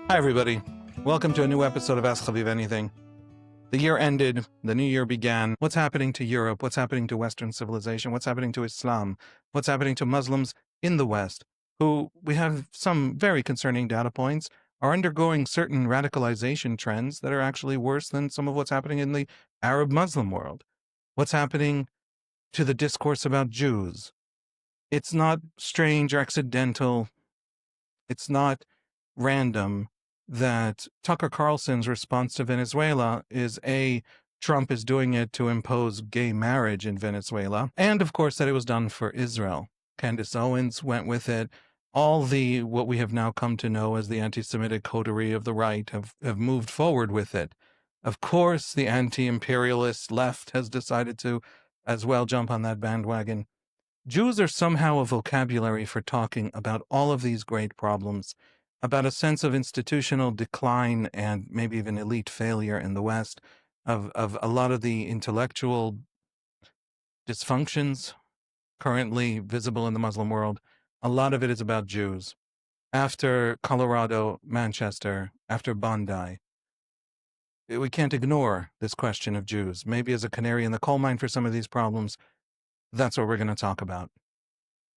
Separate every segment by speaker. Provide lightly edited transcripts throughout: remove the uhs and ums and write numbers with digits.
Speaker 1: Hi, everybody. Welcome to a new episode of Ask Chaviv Anything. The year ended, the new year began. What's happening to Europe? What's happening to Western civilization? What's happening to Islam? What's happening to Muslims in the West, who we have some very concerning data points, are undergoing certain radicalization trends that are actually worse than some of what's happening in the Arab Muslim world? What's happening to the discourse about Jews? It's not strange or accidental. It's not random that Tucker Carlson's response to Venezuela is Trump is doing it to impose gay marriage in Venezuela, and of course that it was done for Israel. Candace Owens went with it. All the what we have now come to know as the anti-Semitic coterie of the right have moved forward with it. Of course, the anti-imperialist left has decided to as well jump on that bandwagon. Jews are somehow a vocabulary for talking about all of these great problems, about a sense of institutional decline and maybe even elite failure in the West, of a lot of the intellectual dysfunctions currently visible in the Muslim world. A lot of it is about Jews. After Colorado, Manchester, after Bondi, we can't ignore this question of Jews. Maybe as a canary in the coal mine for some of these problems, that's what we're going to talk about.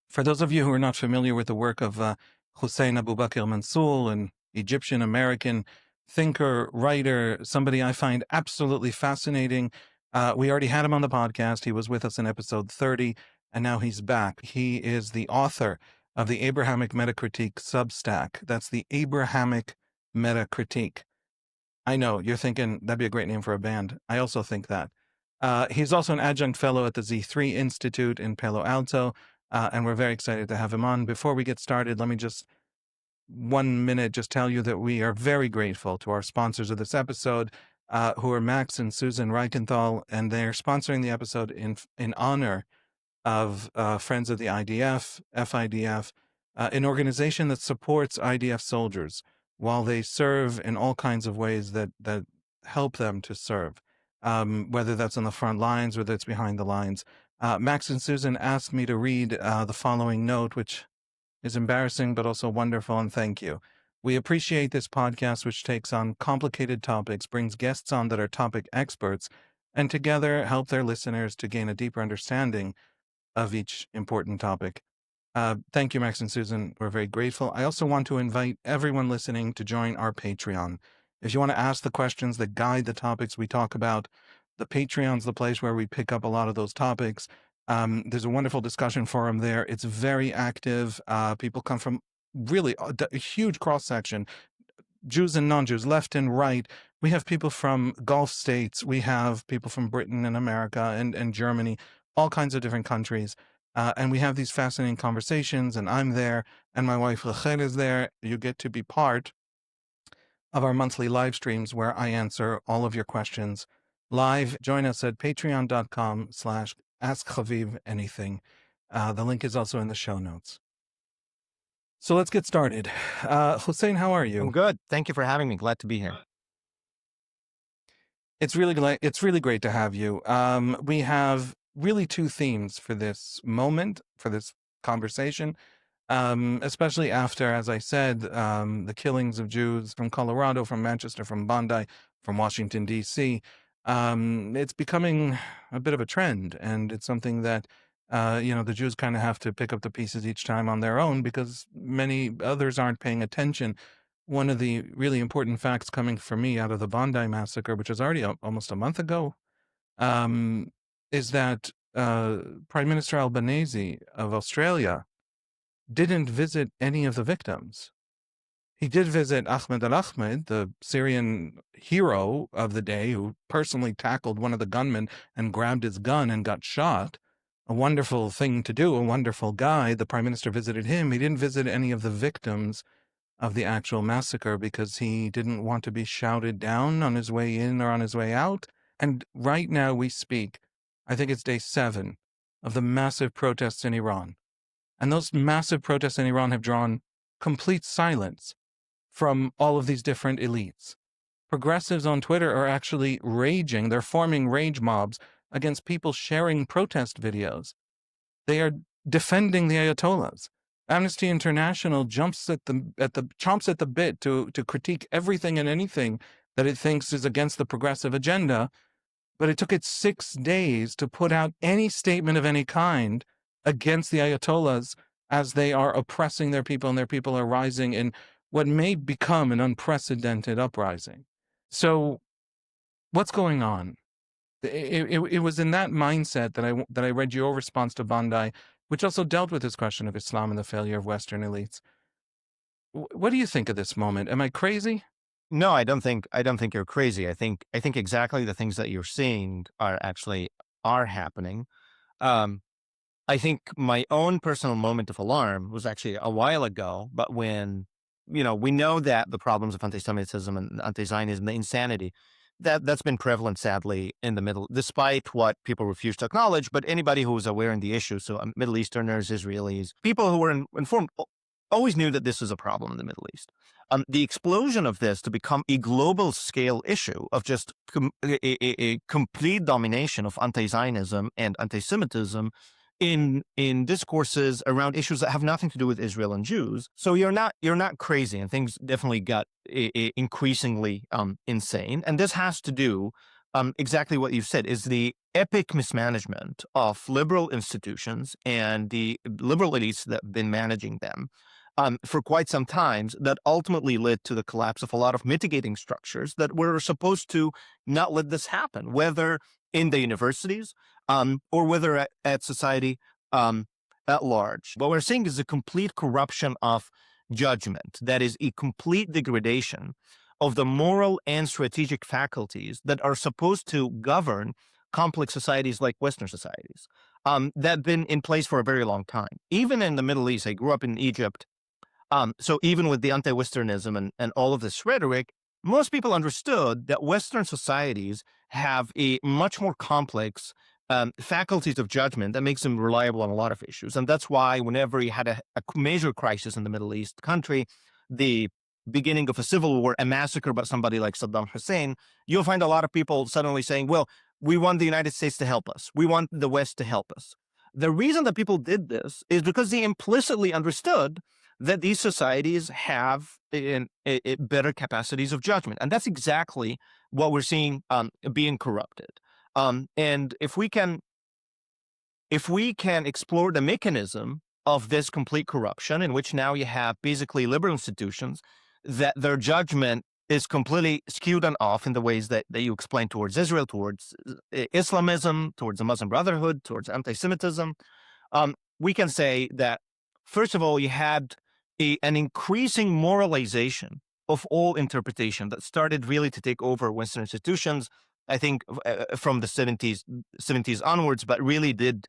Speaker 1: For those of you who are not familiar with the work of Hussein Aboubakr Mansour, an Egyptian-American thinker, writer, somebody I find absolutely fascinating. We already had him on the podcast. He was with us in episode 30, and now he's back. He is the author of the Abrahamic Metacritique Substack. That's the Abrahamic Metacritique. I know, you're thinking that'd be a great name for a band. I also think that. He's also an adjunct fellow at the Z3 Institute in Palo Alto, and we're very excited to have him on. Before we get started, let me just 1 minute just tell you that we are very grateful to our sponsors of this episode, who are Max and Susan Reichenthal, and they're sponsoring the episode in honor of Friends of the IDF, FIDF, an organization that supports IDF soldiers while they serve in all kinds of ways that help them to serve, whether that's on the front lines, whether it's behind the lines. Max and Susan asked me to read the following note, which is embarrassing but also wonderful, and thank you. We appreciate this podcast, which takes on complicated topics, brings guests on that are topic experts, and together help their listeners to gain a deeper understanding of each important topic. Thank you, Max and Susan. We're very grateful. I also want to invite everyone listening to join our Patreon. If you want to ask the questions that guide the topics we talk about, the Patreon's the place where we pick up a lot of those topics. There's a wonderful discussion forum there. It's very active. People come from really a huge cross-section, Jews and non-Jews, left and right. We have people from Gulf states. We have people from Britain and America and Germany, all kinds of different countries. And we have these fascinating conversations, and I'm there, and my wife Rachel is there. You get to be part of our monthly live streams where I answer all of your questions live. Join us at patreon.com/askchavivanything. The link is also in the show notes. So let's get started. Hussein, how are you?
Speaker 2: I'm good. Thank you for having me. Glad to be here.
Speaker 1: It's really great to have you. We have really two themes for this moment, for this conversation, especially after, as I said, the killings of Jews from Colorado, from Manchester, from Bondi, from Washington, D.C. It's becoming a bit of a trend, and it's something that the Jews kind of have to pick up the pieces each time on their own because many others aren't paying attention. One of the really important facts coming for me out of the Bondi massacre, which was already almost a month ago, is that Prime Minister Albanese of Australia didn't visit any of the victims. He did visit Ahmed al-Ahmed, the Syrian hero of the day who personally tackled one of the gunmen and grabbed his gun and got shot. A wonderful thing to do, a wonderful guy. The prime minister visited him. He didn't visit any of the victims of the actual massacre because he didn't want to be shouted down on his way in or on his way out. And right now we speak, I think it's day 7 of the massive protests in Iran. And those massive protests in Iran have drawn complete silence from all of these different elites. Progressives on Twitter are actually raging. They're forming rage mobs against people sharing protest videos. They are defending the Ayatollahs. Amnesty International chomps at the bit to critique everything and anything that it thinks is against the progressive agenda, but it took it 6 days to put out any statement of any kind against the Ayatollahs as they are oppressing their people, and their people are rising in what may become an unprecedented uprising. So what's going on? It was in that mindset that I read your response to Bondi, which also dealt with this question of Islam and the failure of Western elites. What do you think of this moment? Am I crazy?
Speaker 2: No, I don't think you're crazy. I think exactly the things that you're seeing are happening. Um, I think my own personal moment of alarm was actually a while ago, but when, we know that the problems of anti-Semitism and anti-Zionism, the insanity, that's been prevalent, sadly, in the Middle, despite what people refuse to acknowledge. But anybody who was aware in the issue, so Middle Easterners, Israelis, people who were informed, always knew that this was a problem in the Middle East. The explosion of this to become a global scale issue of just a complete domination of anti-Zionism and anti-Semitism in discourses around issues that have nothing to do with Israel and Jews. So you're not crazy, and things definitely got increasingly insane. And this has to do exactly what you've said, is the epic mismanagement of liberal institutions and the liberal elites that have been managing them for quite some time, that ultimately led to the collapse of a lot of mitigating structures that were supposed to not let this happen, whether in the universities or whether at society at large. What we're seeing is a complete corruption of judgment. That is a complete degradation of the moral and strategic faculties that are supposed to govern complex societies like Western societies that have been in place for a very long time. Even in the Middle East, I grew up in Egypt. So even with the anti-Westernism and all of this rhetoric, most people understood that Western societies have a much more complex faculties of judgment that makes them reliable on a lot of issues. And that's why whenever you had a major crisis in the Middle East country, the beginning of a civil war, a massacre by somebody like Saddam Hussein, you'll find a lot of people suddenly saying, well, we want the United States to help us. We want the West to help us. The reason that people did this is because they implicitly understood that these societies have better capacities of judgment. And that's exactly what we're seeing being corrupted. And if we can explore the mechanism of this complete corruption, in which now you have basically liberal institutions that their judgment is completely skewed and off in the ways that you explained, towards Israel, towards Islamism, towards the Muslim Brotherhood, towards anti-Semitism, we can say that, first of all, you had an increasing moralization of all interpretation that started really to take over Western institutions, I think, from the 70s onwards, but really did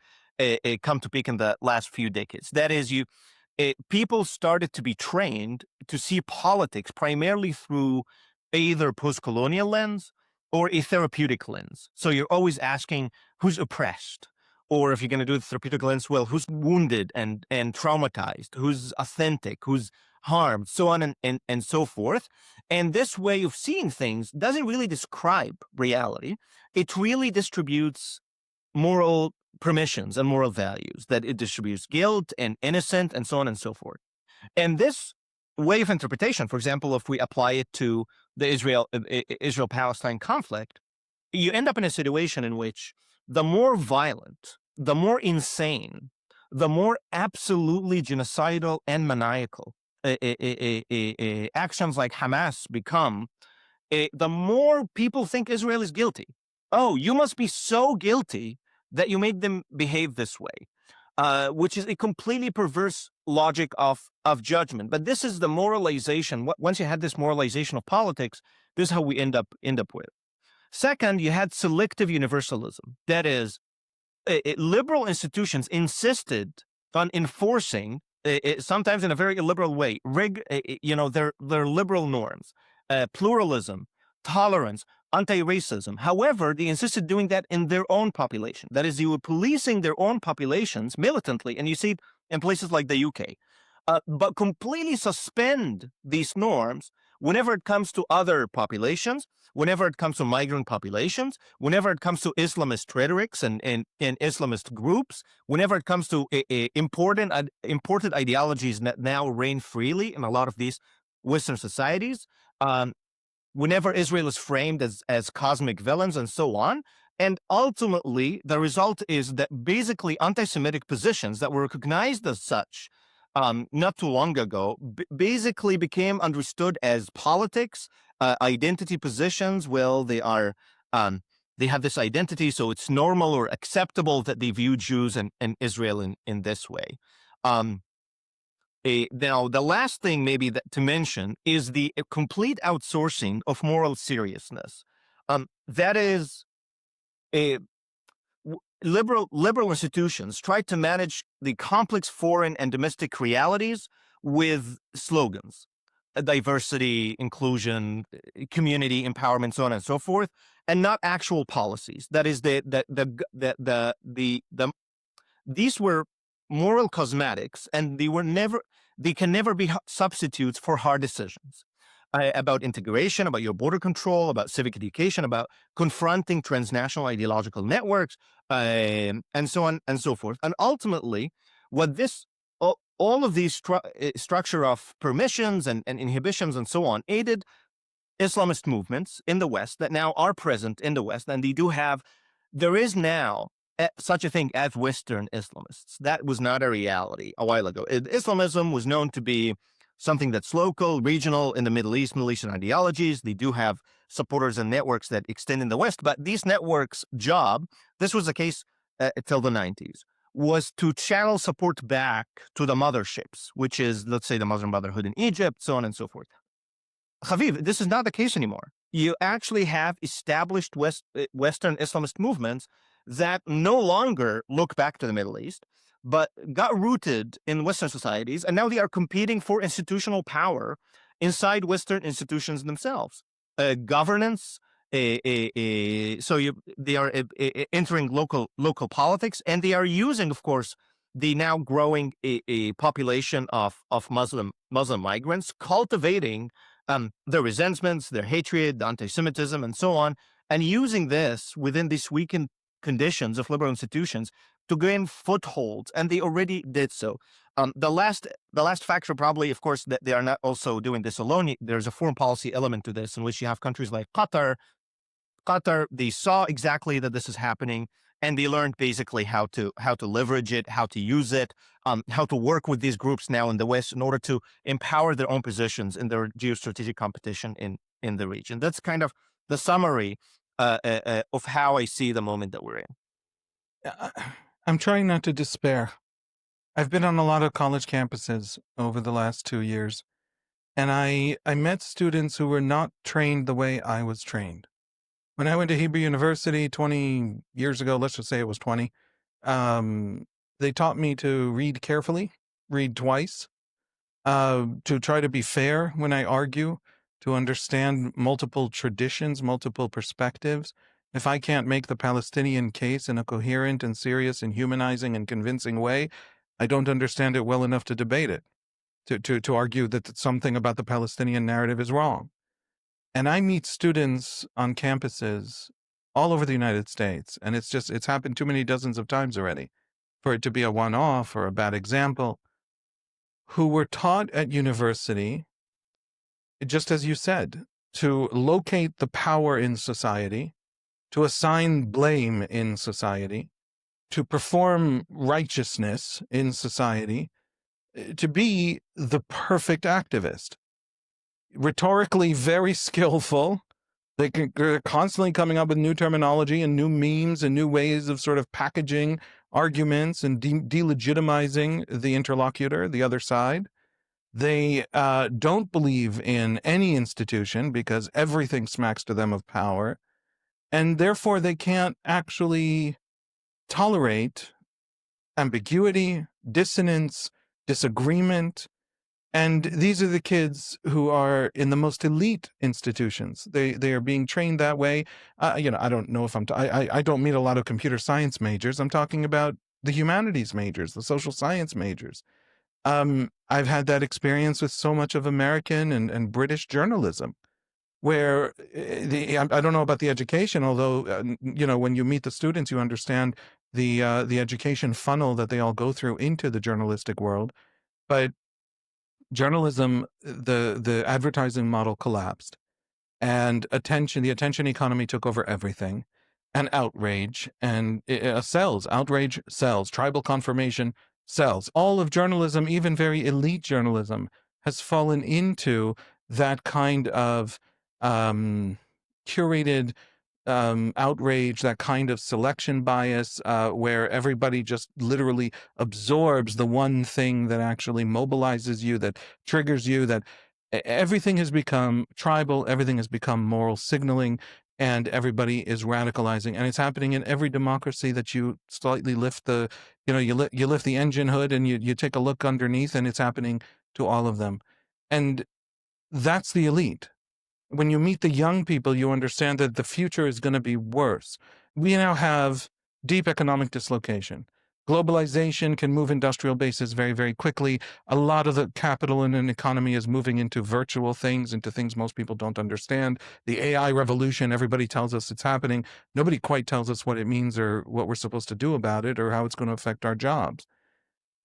Speaker 2: come to peak in the last few decades. That is, people started to be trained to see politics primarily through either post-colonial lens or a therapeutic lens. So you're always asking who's oppressed, or if you're going to do the therapeutic lens, well, who's wounded and traumatized, who's authentic, who's harmed, so on and so forth. And this way of seeing things doesn't really describe reality. It really distributes moral permissions and moral values, that it distributes guilt and innocent and so on and so forth. And this way of interpretation, for example, if we apply it to the Israel-Palestine conflict, you end up in a situation in which the more violent, the more insane, the more absolutely genocidal and maniacal actions like Hamas become, the more people think Israel is guilty. Oh, you must be so guilty that you made them behave this way, which is a completely perverse logic of judgment. But this is the moralization. Once you had this moralization of politics, this is how we end up with. Second, you had selective universalism. That is, liberal institutions insisted on enforcing, sometimes in a very illiberal way, their liberal norms, pluralism, tolerance, anti-racism. However, they insisted doing that in their own population. That is, they were policing their own populations militantly, and you see it in places like the UK. But completely suspend these norms whenever it comes to other populations, whenever it comes to migrant populations, whenever it comes to Islamist rhetorics and Islamist groups, whenever it comes to imported ideologies that now reign freely in a lot of these Western societies, whenever Israel is framed as cosmic villains and so on. And ultimately, the result is that basically anti-Semitic positions that were recognized as such not too long ago basically became understood as politics, identity positions. Well, they have this identity, so it's normal or acceptable that they view Jews and Israel in this way. Now, the last thing maybe to mention is the complete outsourcing of moral seriousness. That is, liberal institutions try to manage the complex foreign and domestic realities with slogans, diversity, inclusion, community empowerment, so on and so forth, and not actual policies. That is, these were moral cosmetics, and they can never be substitutes for hard decisions about integration, about your border control, about civic education, about confronting transnational ideological networks, and so on and so forth. And ultimately, what all of these structure of permissions and inhibitions and so on aided Islamist movements in the West that now are present in the West, and there is now such a thing as Western Islamists. That was not a reality a while ago. Islamism was known to be something that's local, regional in the Middle Eastern ideologies. They do have supporters and networks that extend in the West, but these networks' job, this was the case till the 90s, was to channel support back to the motherships, which is, let's say, the Muslim Brotherhood in Egypt, so on and so forth. Khaviv, this is not the case anymore. You actually have established Western Islamist movements that no longer look back to the Middle East, but got rooted in Western societies, and now they are competing for institutional power inside Western institutions themselves. Governance, they are entering local politics, and they are using, of course, the now growing population of Muslim migrants, cultivating their resentments, their hatred, the anti-Semitism, and so on, and using this within these weakened conditions of liberal institutions to gain footholds, and they already did so. The last factor, probably, of course, that they are not also doing this alone. There's a foreign policy element to this, in which you have countries like Qatar. They saw exactly that this is happening, and they learned basically how to leverage it, how to use it, how to work with these groups now in the West in order to empower their own positions in their geostrategic competition in the region. That's kind of the summary of how I see the moment that we're in.
Speaker 1: I'm trying not to despair. I've been on a lot of college campuses over the last 2 years, and I met students who were not trained the way I was trained. When I went to Hebrew University 20 years ago, let's just say it was 20, they taught me to read carefully, read twice, to try to be fair when I argue, to understand multiple traditions, multiple perspectives. If I can't make the Palestinian case in a coherent and serious and humanizing and convincing way, I don't understand it well enough to debate it, to argue that something about the Palestinian narrative is wrong. And I meet students on campuses all over the United States, and it's happened too many dozens of times already for it to be a one-off or a bad example, who were taught at university, just as you said, to locate the power in society, to assign blame in society, to perform righteousness in society, to be the perfect activist. Rhetorically very skillful. They're constantly coming up with new terminology and new memes and new ways of sort of packaging arguments and delegitimizing the interlocutor, the other side. They don't believe in any institution because everything smacks to them of power, and therefore they can't actually tolerate ambiguity, dissonance, disagreement. And these are the kids who are in the most elite institutions. They are being trained that way. I don't know if I don't meet a lot of computer science majors. I'm talking about the humanities majors, the social science majors. I've had that experience with so much of American and British journalism, where I don't know about the education, although when you meet the students, you understand the education funnel that they all go through into the journalistic world. But journalism, the advertising model collapsed, and the attention economy took over everything, and outrage and sells, outrage sells, tribal confirmation sells. All of journalism, even very elite journalism, has fallen into that kind of curated outrage, that kind of selection bias, where everybody just literally absorbs the one thing that actually mobilizes you, that triggers you, that everything has become tribal, everything has become moral signaling, and everybody is radicalizing. And it's happening in every democracy that you slightly lift the, you lift the engine hood and you take a look underneath, and it's happening to all of them. And that's the elite. When you meet the young people, you understand that the future is going to be worse. We now have deep economic dislocation. Globalization can move industrial bases very, very quickly. A lot of the capital in an economy is moving into virtual things, into things most people don't understand. The AI revolution, everybody tells us it's happening. Nobody quite tells us what it means or what we're supposed to do about it or how it's going to affect our jobs.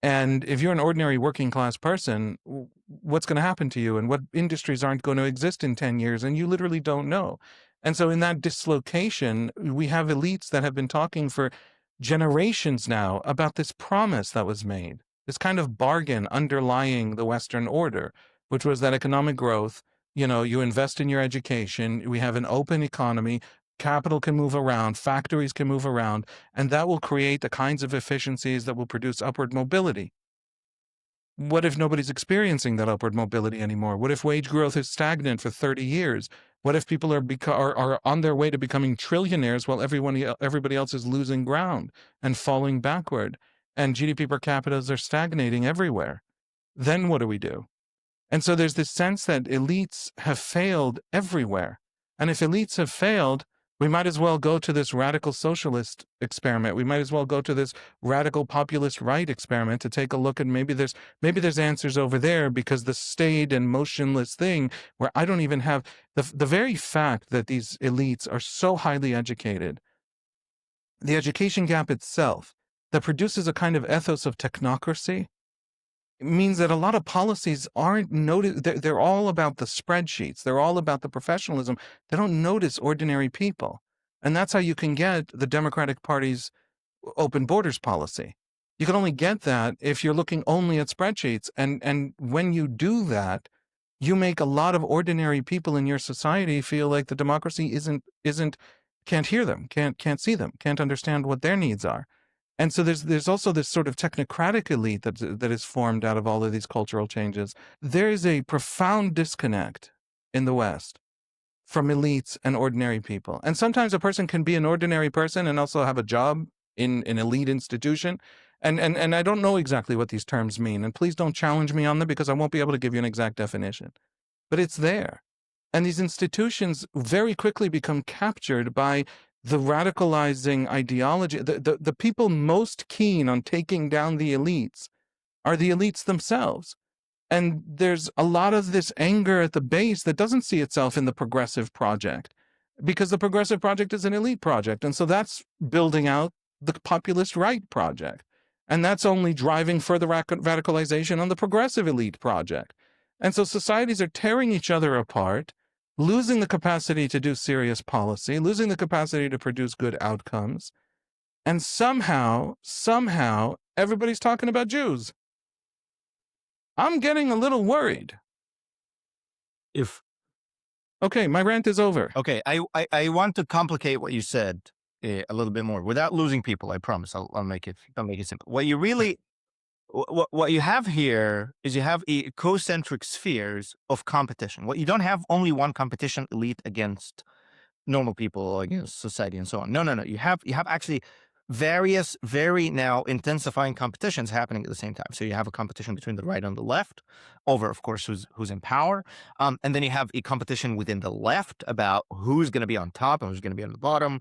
Speaker 1: And if you're an ordinary working class person, what's going to happen to you and what industries aren't going to exist in 10 years? And you literally don't know. And so in that dislocation, we have elites that have been talking for generations now about this promise that was made, this kind of bargain underlying the Western order, which was that economic growth, you invest in your education, we have an open economy, capital can move around, factories can move around, and that will create the kinds of efficiencies that will produce upward mobility. What if nobody's experiencing that upward mobility anymore? What if wage growth is stagnant for 30 years? What if people are on their way to becoming trillionaires while everybody else is losing ground and falling backward, and GDP per capita are stagnating everywhere? Then what do we do? And so there's this sense that elites have failed everywhere. And if elites have failed, we might as well go to this radical socialist experiment. We might as well go to this radical populist right experiment to take a look at maybe there's answers over there, because the staid and motionless thing where I don't even have the very fact that these elites are so highly educated, the education gap itself that produces a kind of ethos of technocracy, means that a lot of policies aren't noticed. They're all about the spreadsheets. They're all about the professionalism. They don't notice ordinary people. And that's how you can get the Democratic Party's open borders policy. You can only get that if you're looking only at spreadsheets. And when you do that, you make a lot of ordinary people in your society feel like the democracy can't hear them, can't see them, can't understand what their needs are. And so there's also this sort of technocratic elite that is formed out of all of these cultural changes. There is a profound disconnect in the West from elites and ordinary people. And sometimes a person can be an ordinary person and also have a job in an elite institution. And I don't know exactly what these terms mean. And please don't challenge me on them, because I won't be able to give you an exact definition. But it's there. And these institutions very quickly become captured by the radicalizing ideology. The people most keen on taking down the elites are the elites themselves. And there's a lot of this anger at the base that doesn't see itself in the progressive project, because the progressive project is an elite project. And so that's building out the populist right project. And that's only driving further radicalization on the progressive elite project. And so societies are tearing each other apart, losing the capacity to do serious policy, losing the capacity to produce good outcomes. And somehow, everybody's talking about Jews. I'm getting a little worried. Okay, my rant is over.
Speaker 2: Okay, I want to complicate what you said a little bit more without losing people. I promise. I'll make it simple. What you have here is you have concentric spheres of competition. What you don't have only one competition, elite against normal people, against society, and so on. No. You have actually various, very now intensifying competitions happening at the same time. So you have a competition between the right and the left over, of course, who's in power. And then you have a competition within the left about who's going to be on top and who's going to be on the bottom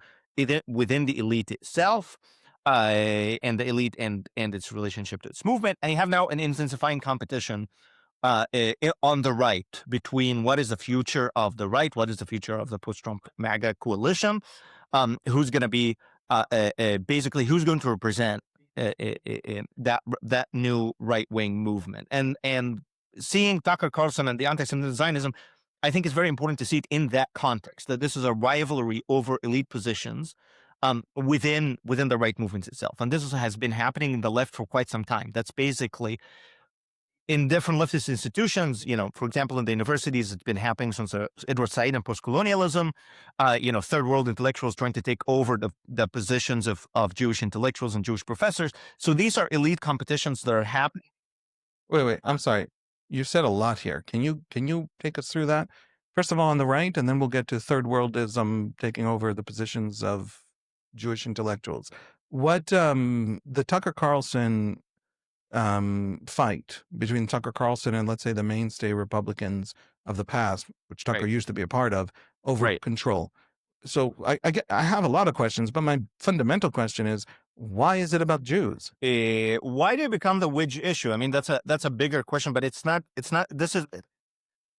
Speaker 2: within the elite itself. and the elite and its relationship to its movement. And you have now an intensifying competition on the right between what is the future of the right, what is the future of the post-Trump MAGA coalition, who's going to be basically who's going to represent that new right-wing movement, and seeing Tucker Carlson and the anti-Semitism Zionism, I think it's very important to see it in that context, that this is a rivalry over elite positions within the right movement itself. And this has been happening in the left for quite some time. That's basically in different leftist institutions, for example, in the universities, it's been happening since Edward Said and post-colonialism, third world intellectuals trying to take over the positions of Jewish intellectuals and Jewish professors. So these are elite competitions that are happening.
Speaker 1: Wait, I'm sorry. You said a lot here. Can you take us through that? First of all, on the right, and then we'll get to third worldism taking over the positions of Jewish intellectuals. What the Tucker Carlson fight between Tucker Carlson and, let's say, the mainstay Republicans of the past, which Tucker
Speaker 2: Right.
Speaker 1: used to be a part of, over
Speaker 2: Right.
Speaker 1: control. So I have a lot of questions, but my fundamental question is, why is it about Jews?
Speaker 2: Why did it become the wedge issue? I mean, that's a bigger question, but it's not.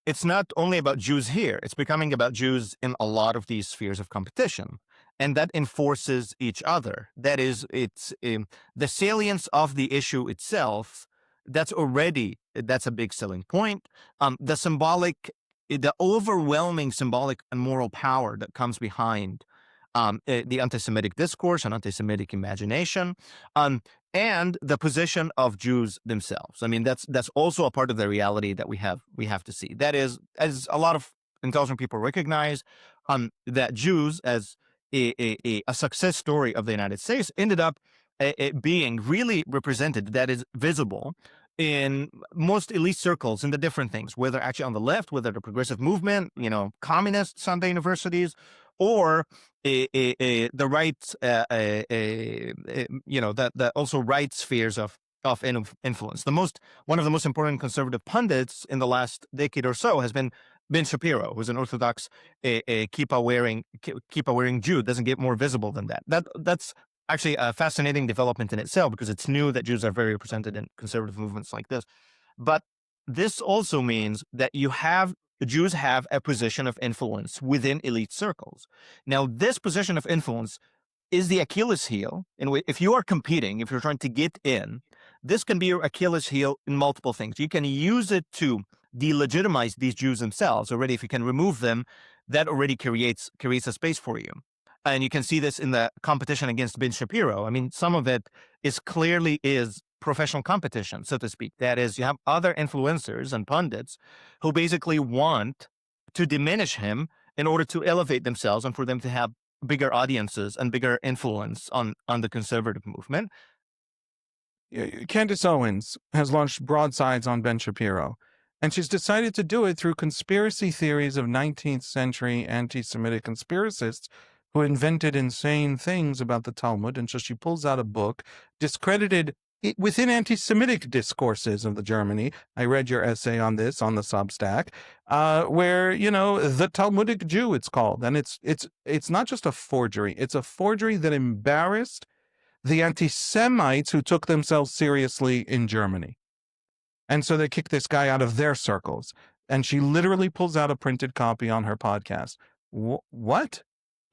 Speaker 2: It's not only about Jews here. It's becoming about Jews in a lot of these spheres of competition, and that enforces each other. That is, it's the salience of the issue itself. That's a big selling point. The overwhelming symbolic and moral power that comes behind the anti-Semitic discourse and anti-Semitic imagination, and the position of Jews themselves. I mean, that's also a part of the reality that we have to see. That is, as a lot of intelligent people recognize, that Jews, as a success story of the United States, ended up being really represented, that is visible in most elite circles in the different things, whether actually on the left, whether the progressive movement, communists on the universities, or the right, the also right spheres of influence. One of the most important conservative pundits in the last decade or so has been Ben Shapiro, who's an Orthodox kippah wearing Jew. Doesn't get more visible than that. That's actually a fascinating development in itself, because it's new that Jews are very represented in conservative movements like this. But this also means that Jews have a position of influence within elite circles. Now, this position of influence is the Achilles heel. If you are competing, if you're trying to get in, this can be your Achilles heel in multiple things. You can use it to delegitimize these Jews themselves. Already, if you can remove them, that already creates a space for you. And you can see this in the competition against Ben Shapiro. I mean, some of it clearly professional competition, so to speak. That is, you have other influencers and pundits who basically want to diminish him in order to elevate themselves and for them to have bigger audiences and bigger influence on the conservative movement.
Speaker 1: Candace Owens has launched broadsides on Ben Shapiro, and she's decided to do it through conspiracy theories of 19th century anti-Semitic conspiracists who invented insane things about the Talmud. And so she pulls out a book discredited within anti-Semitic discourses of the Germany. I read your essay on this on the Substack, where, the Talmudic Jew, it's called. And it's not just a forgery. It's a forgery that embarrassed the anti-Semites who took themselves seriously in Germany. And so they kicked this guy out of their circles. And she literally pulls out a printed copy on her podcast. What?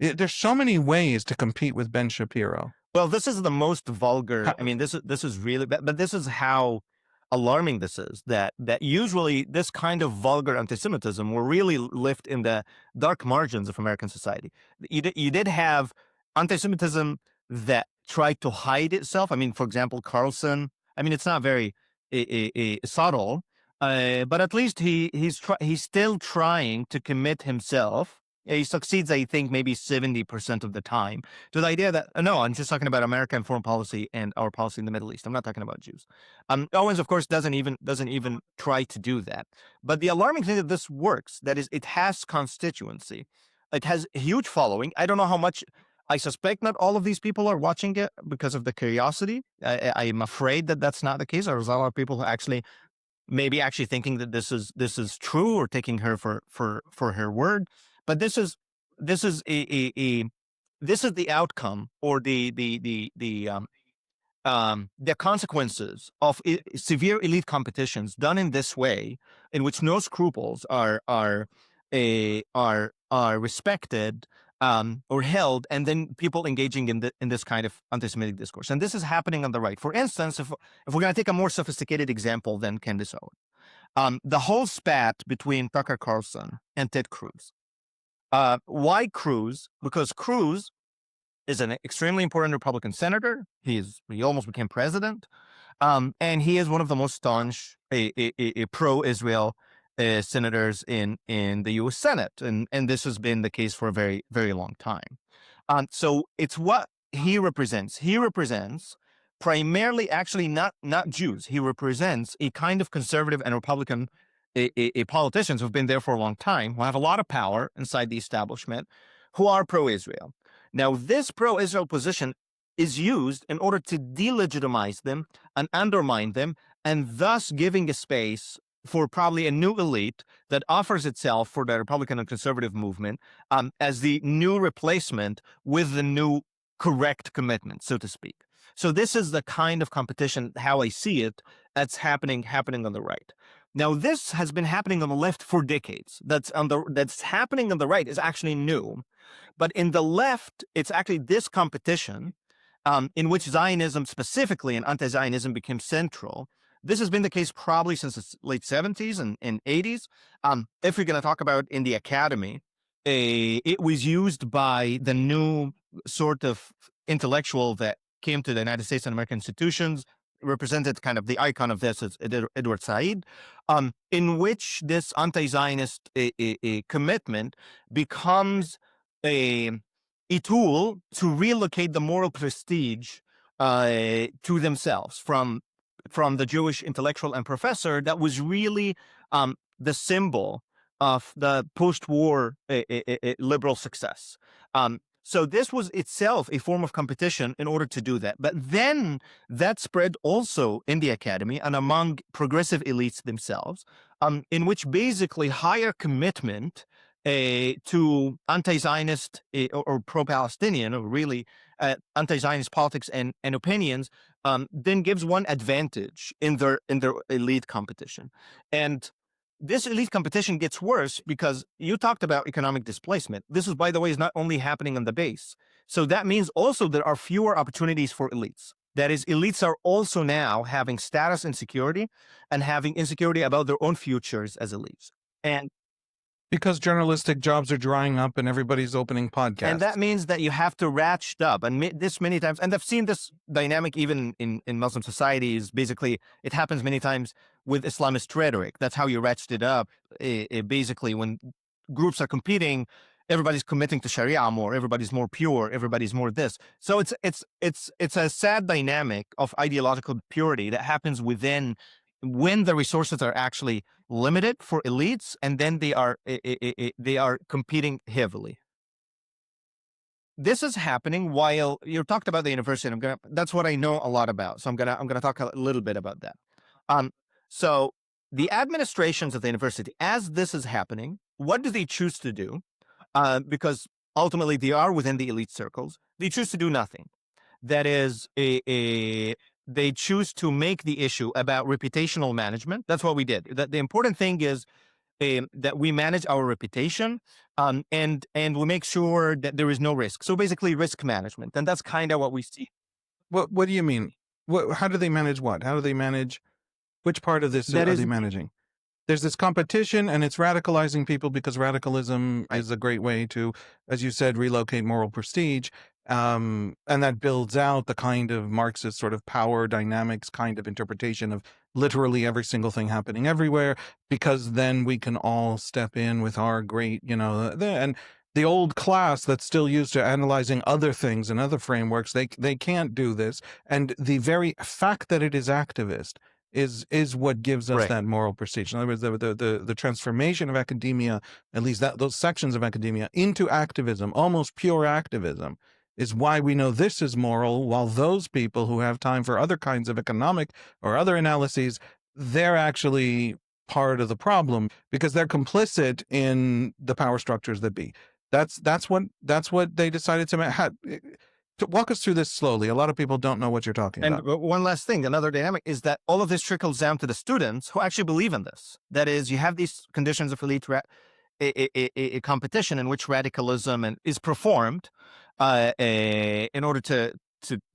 Speaker 1: There's so many ways to compete with Ben Shapiro.
Speaker 2: Well, this is the most vulgar. I mean, this is really, but this is how alarming this is. That usually this kind of vulgar anti-Semitism will really live in the dark margins of American society. You did have anti-Semitism that tried to hide itself. I mean, for example, Carlson. I mean, it's not very subtle, but at least he's still trying to commit himself. He succeeds, I think, maybe 70% of the time, to the idea that, no, I'm just talking about American foreign policy and our policy in the Middle East. I'm not talking about Jews. Owens, of course, doesn't even try to do that. But the alarming thing that this works, that is, it has constituency. It has a huge following. I don't know how much. I suspect not all of these people are watching it because of the curiosity. I am afraid that that's not the case. There's a lot of people who maybe thinking that this is true, or taking her for her word. But this is this is the outcome or the consequences of severe elite competitions done in this way, in which no scruples are respected or held, and then people engaging in this kind of anti-Semitic discourse. And this is happening on the right. For instance, if we're going to take a more sophisticated example than Candace Owen, the whole spat between Tucker Carlson and Ted Cruz. Why Cruz? Because Cruz is an extremely important Republican senator. He almost became president. And he is one of the most staunch pro-Israel senators in the U.S. Senate. And this has been the case for a very, very long time. So it's what he represents. He represents primarily, actually, not Jews. He represents a kind of conservative and Republican politicians who've been there for a long time, who have a lot of power inside the establishment, who are pro-Israel. Now, this pro-Israel position is used in order to delegitimize them and undermine them, and thus giving a space for probably a new elite that offers itself for the Republican and conservative movement as the new replacement with the new correct commitment, so to speak. So this is the kind of competition, how I see it, that's happening on the right. Now, this has been happening on the left for decades. That's happening on the right is actually new. But in the left, it's actually this competition in which Zionism specifically and anti-Zionism became central. This has been the case probably since the late 70s and 80s. If we're going to talk about in the academy, it was used by the new sort of intellectual that came to the United States and American institutions, represented kind of the icon of this is Edward Said, in which this anti-Zionist commitment becomes a tool to relocate the moral prestige to themselves from the Jewish intellectual and professor that was really the symbol of the post-war liberal success. So this was itself a form of competition in order to do that. But then that spread also in the academy and among progressive elites themselves, in which basically higher commitment to anti-Zionist or pro-Palestinian or really anti-Zionist politics and opinions then gives one advantage in their elite competition. And this elite competition gets worse because you talked about economic displacement. This is, by the way, is not only happening on the base. So that means also there are fewer opportunities for elites. That is, elites are also now having status insecurity and having insecurity about their own futures as elites. And
Speaker 1: because journalistic jobs are drying up and everybody's opening podcasts.
Speaker 2: And that means that you have to ratchet up. And this many times, and I've seen this dynamic even in Muslim societies. Basically, it happens many times with Islamist rhetoric. That's how you ratchet it up. Basically, when groups are competing, everybody's committing to Sharia more. Everybody's more pure. Everybody's more this. So it's a sad dynamic of ideological purity that happens within when the resources are actually limited for elites, and then they are competing heavily. This is happening while you talked about the university. And that's what I know a lot about. So I'm gonna talk a little bit about that. So the administrations of the university, as this is happening, what do they choose to do? Because ultimately they are within the elite circles. They choose to do nothing. That is they choose to make the issue about reputational management. That's what we did. The important thing is that we manage our reputation and we make sure that there is no risk. So basically risk management. And that's kind of what we see.
Speaker 1: What do you mean? How do they manage what? How do they manage? Which part of this are they managing? There's this competition and it's radicalizing people because radicalism is a great way to, as you said, relocate moral prestige. And that builds out the kind of Marxist sort of power dynamics kind of interpretation of literally every single thing happening everywhere, because then we can all step in with our great, and the old class that's still used to analyzing other things and other frameworks, they can't do this. And the very fact that it is activist is what gives us that moral prestige. In other words, the transformation of academia, at least those sections of academia, into activism, almost pure activism, is why we know this is moral, while those people who have time for other kinds of economic or other analyses, they're actually part of the problem because they're complicit in the power structures that be. That's what they decided to walk us through this slowly. A lot of people don't know what you're talking
Speaker 2: And
Speaker 1: about.
Speaker 2: one last thing, another dynamic is that all of this trickles down to the students who actually believe in this. That is, you have these conditions of elite a competition in which radicalism is performed in order to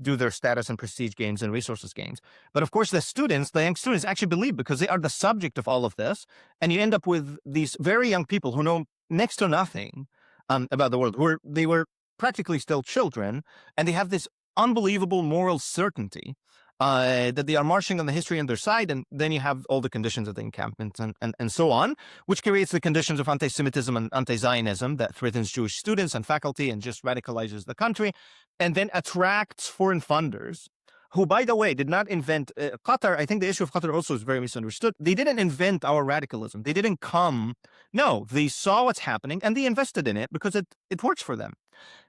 Speaker 2: do their status and prestige gains and resources gains. But of course, the young students actually believe because they are the subject of all of this. And you end up with these very young people who know next to nothing about the world, they were practically still children, and they have this unbelievable moral certainty that they are marching on the history on their side. And then you have all the conditions of the encampment and so on, which creates the conditions of anti-Semitism and anti-Zionism that threatens Jewish students and faculty and just radicalizes the country, and then attracts foreign funders who, by the way, did not invent Qatar. I think the issue of Qatar also is very misunderstood. They didn't invent our radicalism. They didn't come. No, they saw what's happening and they invested in it because it works for them.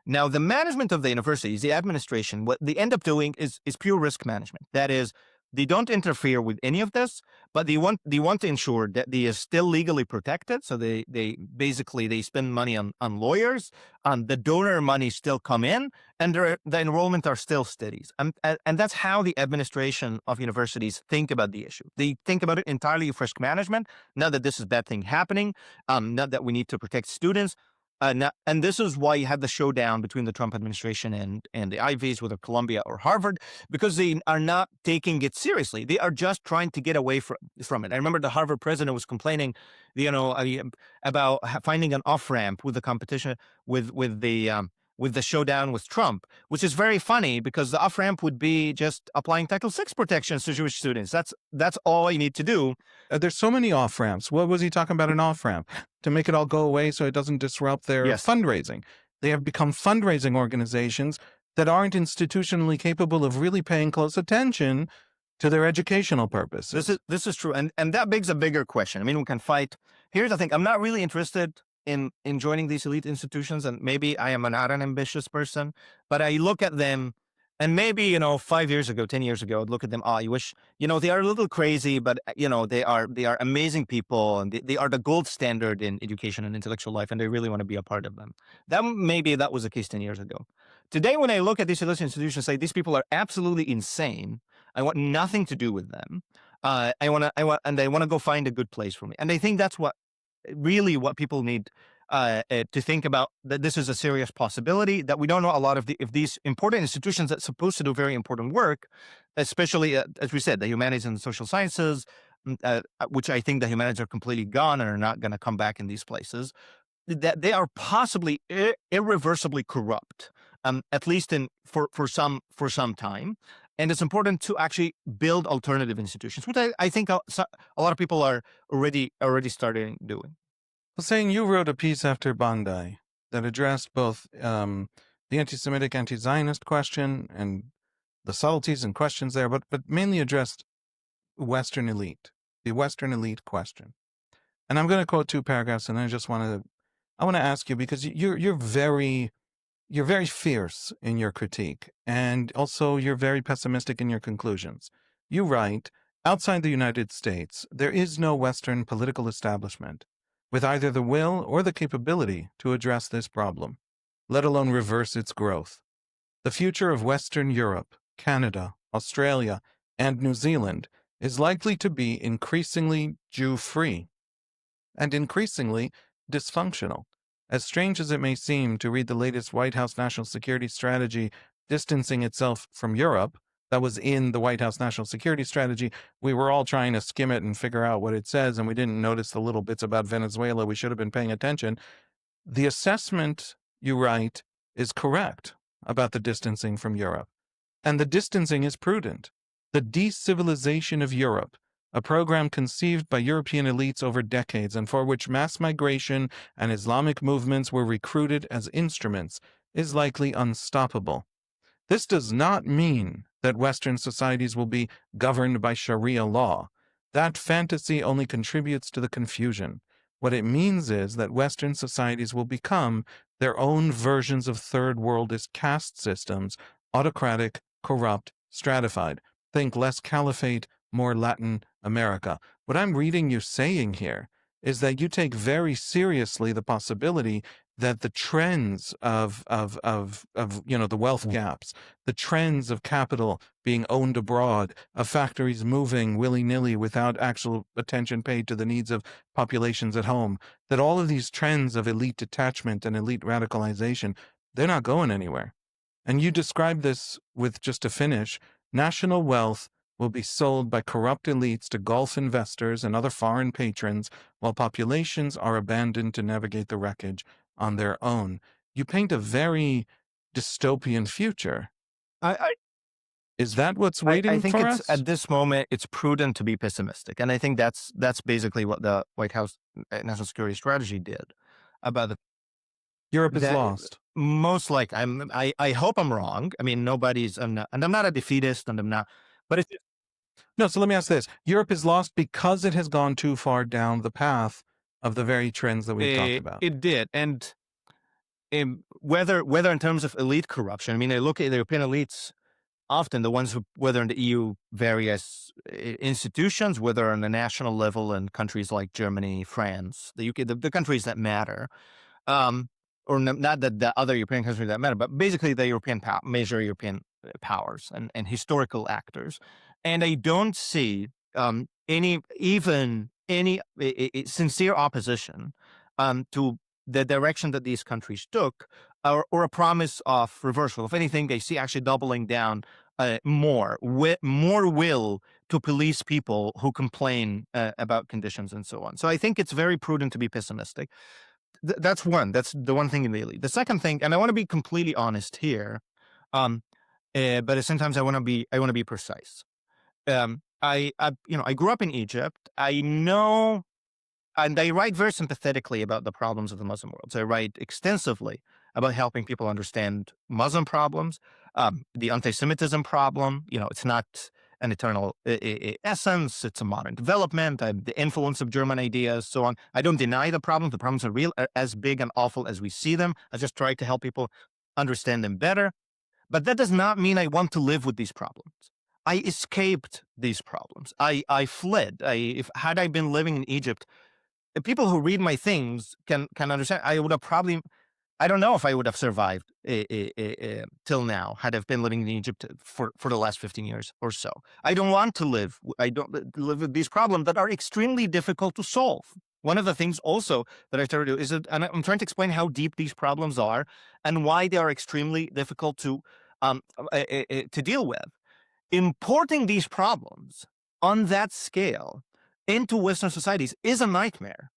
Speaker 2: Now, the management of the universities, the administration, what they end up doing is pure risk management. That is, they don't interfere with any of this, but they want to ensure that they are still legally protected. So they basically they spend money on lawyers, the donor money still come in, and the enrollment are still steady. And that's how the administration of universities think about the issue. They think about it entirely of risk management. Not that this is a bad thing happening, not that we need to protect students. And this is why you have the showdown between the Trump administration and the Ivies, whether Columbia or Harvard, because they are not taking it seriously. They are just trying to get away from it. I remember the Harvard president was complaining, about finding an off ramp with the competition with the showdown with Trump, which is very funny because the off ramp would be just applying Title VI protections to Jewish students. That's all you need to do.
Speaker 1: There's so many off ramps. What was he talking about? An off ramp to make it all go away so it doesn't disrupt their fundraising. They have become fundraising organizations that aren't institutionally capable of really paying close attention to their educational purposes.
Speaker 2: This is true, and that begs a bigger question. I mean, we can fight. Here's the thing: I'm not really interested in joining these elite institutions, and maybe I am not an ambitious person, but I look at them. And maybe, 5 years ago, 10 years ago, I'd look at them. You wish, they are a little crazy, but, they are amazing people. And they are the gold standard in education and intellectual life. And they really want to be a part of them. Maybe that was the case 10 years ago. Today, when I look at these elite institutions, I say these people are absolutely insane. I want nothing to do with them. I want to go find a good place for me. And I think that's what people need to think about, that this is a serious possibility, that we don't know a lot of these important institutions that's supposed to do very important work, especially, as we said, the humanities and the social sciences, which I think the humanities are completely gone and are not going to come back in these places, that they are possibly irreversibly corrupt, at least for some time. And it's important to actually build alternative institutions, which I think a lot of people are already starting doing.
Speaker 1: Hussein, you wrote a piece after Bondi that addressed both the anti-Semitic, anti-Zionist question and the subtleties and questions there, but mainly addressed the Western elite question. And I'm going to quote 2 paragraphs, and I want to ask you, because you're very fierce in your critique, and also you're very pessimistic in your conclusions. You write, outside the United States, there is no Western political establishment with either the will or the capability to address this problem, let alone reverse its growth. The future of Western Europe, Canada, Australia, and New Zealand is likely to be increasingly Jew-free and increasingly dysfunctional. As strange as it may seem to read the latest White House national security strategy distancing itself from Europe, that was in the White House national security strategy. We were all trying to skim it and figure out what it says, and we didn't notice the little bits about Venezuela. We should have been paying attention. The assessment you write is correct about the distancing from Europe, and the distancing is prudent. The decivilization of Europe, a program conceived by European elites over decades and for which mass migration and Islamic movements were recruited as instruments, is likely unstoppable. This does not mean that Western societies will be governed by Sharia law. That fantasy only contributes to the confusion. What it means is that Western societies will become their own versions of third worldist caste systems, autocratic, corrupt, stratified. Think less caliphate, more Latin America. What I'm reading you saying here is that you take very seriously the possibility that the trends of the wealth gaps, the trends of capital being owned abroad, of factories moving willy-nilly without actual attention paid to the needs of populations at home, that all of these trends of elite detachment and elite radicalization, they're not going anywhere. And you describe this with, just to finish, national wealth will be sold by corrupt elites to Gulf investors and other foreign patrons, while populations are abandoned to navigate the wreckage on their own. You paint a very dystopian future.
Speaker 2: I,
Speaker 1: Is that what's
Speaker 2: I
Speaker 1: waiting
Speaker 2: think
Speaker 1: for
Speaker 2: it's
Speaker 1: us?
Speaker 2: at this moment it's prudent to be pessimistic, and I think that's basically what the White House national security strategy did about the
Speaker 1: Europe is
Speaker 2: that
Speaker 1: lost.
Speaker 2: most like I hope I'm wrong. I mean, and I'm not a defeatist, and I'm not, but it's
Speaker 1: No, so let me ask this. Europe is lost because it has gone too far down the path of the very trends that we've talked about.
Speaker 2: it did, and whether in terms of elite corruption, I mean, I look at the European elites, often the ones who, whether in the EU various institutions, whether on the national level in countries like Germany, France, the UK, the countries that matter, um, or not that the other European countries that matter, but basically the major European powers and historical actors. And I don't see any sincere opposition to the direction that these countries took, or a promise of reversal. If anything, they see actually doubling down more will to police people who complain about conditions and so on. So I think it's very prudent to be pessimistic. That's one. That's the one thing really. The second thing, and I want to be completely honest here, but sometimes I want to be precise. I grew up in Egypt. I know, and I write very sympathetically about the problems of the Muslim world. So I write extensively about helping people understand Muslim problems, the anti-Semitism problem. It's not an eternal essence. It's a modern development, the influence of German ideas, so on. I don't deny the problems. The problems are real, are as big and awful as we see them. I just try to help people understand them better. But that does not mean I want to live with these problems. I escaped these problems. I fled. Had I been living in Egypt, the people who read my things can understand. I would have probably, I don't know if I would have survived till now had I been living in Egypt for the last 15 years or so. I don't want to live. I don't live with these problems that are extremely difficult to solve. One of the things also that I try to do is that, and I'm trying to explain how deep these problems are and why they are extremely difficult to deal with. Importing these problems on that scale into Western societies is a nightmare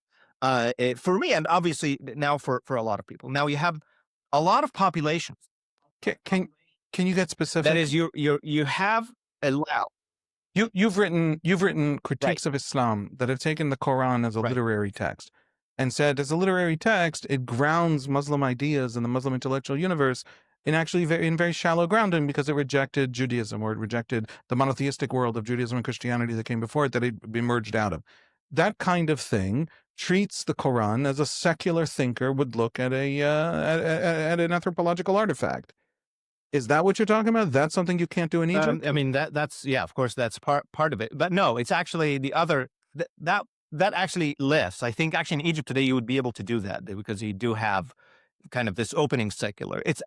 Speaker 2: for me, and obviously now for a lot of people. Now you have a lot of populations.
Speaker 1: Can you get specific?
Speaker 2: That is, you have a wow.
Speaker 1: You've written
Speaker 2: Right.
Speaker 1: critiques of Islam that have taken the Quran as a literary text and said, as a literary text, it grounds Muslim ideas in the Muslim intellectual universe in actually very shallow grounding, because it rejected Judaism, or it rejected the monotheistic world of Judaism and Christianity that came before it, that it emerged out of. That kind of thing treats the Quran as a secular thinker would look at at an anthropological artifact. Is that what you're talking about? That's something you can't do in Egypt?
Speaker 2: I mean, that's yeah, of course, that's part of it. But no, it's actually the other that actually lists. I think actually in Egypt today you would be able to do that because you do have kind of this opening secular. It's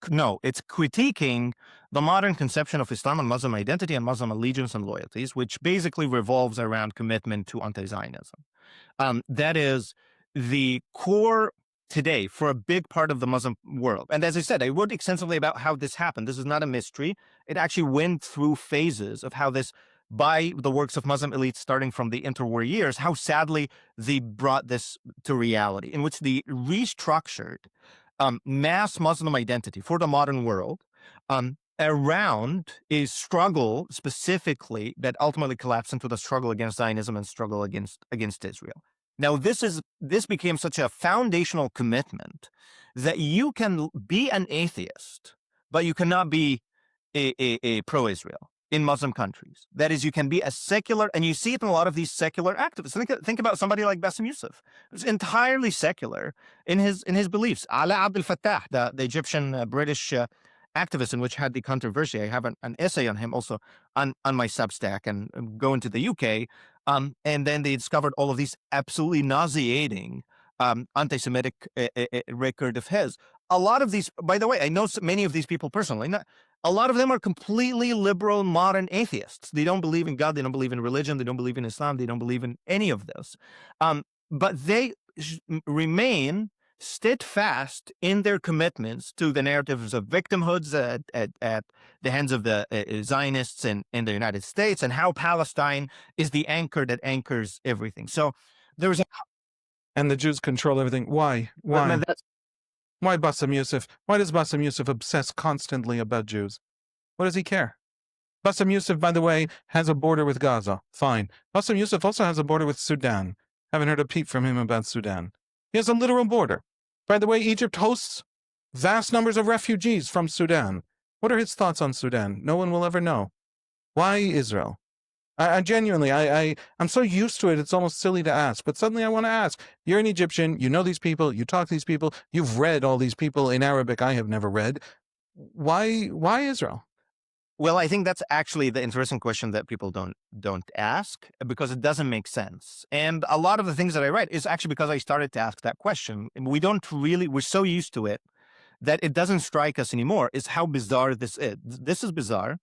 Speaker 2: critiquing the modern conception of Islam and Muslim identity and Muslim allegiance and loyalties, which basically revolves around commitment to anti-Zionism. That is the core today for a big part of the Muslim world. And as I said, I wrote extensively about how this happened. This is not a mystery. It actually went through phases of how this, by the works of Muslim elites starting from the interwar years, how sadly they brought this to reality, in which they restructured mass Muslim identity for the modern world around a struggle specifically that ultimately collapsed into the struggle against Zionism and struggle against Israel. Now, this became such a foundational commitment that you can be an atheist, but you cannot be a pro-Israel in Muslim countries. That is, you can be a secular, and you see it in a lot of these secular activists. Think about somebody like Bassem Youssef, who's entirely secular in his beliefs. Ala Abdel Fattah, the Egyptian British activist, in which had the controversy. I have an essay on him also on my Substack, and go into the UK. And then they discovered all of these absolutely nauseating anti-Semitic record of his. A lot of these, by the way, I know many of these people personally. A lot of them are completely liberal modern atheists. They don't believe in God. They don't believe in religion. They don't believe in Islam. They don't believe in any of this. But they remain steadfast in their commitments to the narratives of victimhoods at the hands of the Zionists in the United States, and how Palestine is the anchor that anchors everything. So there's a
Speaker 1: And the Jews control everything. Why?
Speaker 2: that's
Speaker 1: Why Bassem Youssef? Why does Bassem Youssef obsess constantly about Jews? What does he care? Bassem Youssef, by the way, has a border with Gaza. Fine. Bassem Youssef also has a border with Sudan. Haven't heard a peep from him about Sudan. He has a literal border. By the way, Egypt hosts vast numbers of refugees from Sudan. What are his thoughts on Sudan? No one will ever know. Why Israel? I genuinely, I'm so used to it, it's almost silly to ask. But suddenly I want to ask. You're an Egyptian, you know these people, you talk to these people, you've read all these people in Arabic I have never read. Why Israel?
Speaker 2: Well, I think that's actually the interesting question that people don't ask, because it doesn't make sense. And a lot of the things that I write is actually because I started to ask that question. We're so used to it that it doesn't strike us anymore, is how bizarre this is. This is bizarre.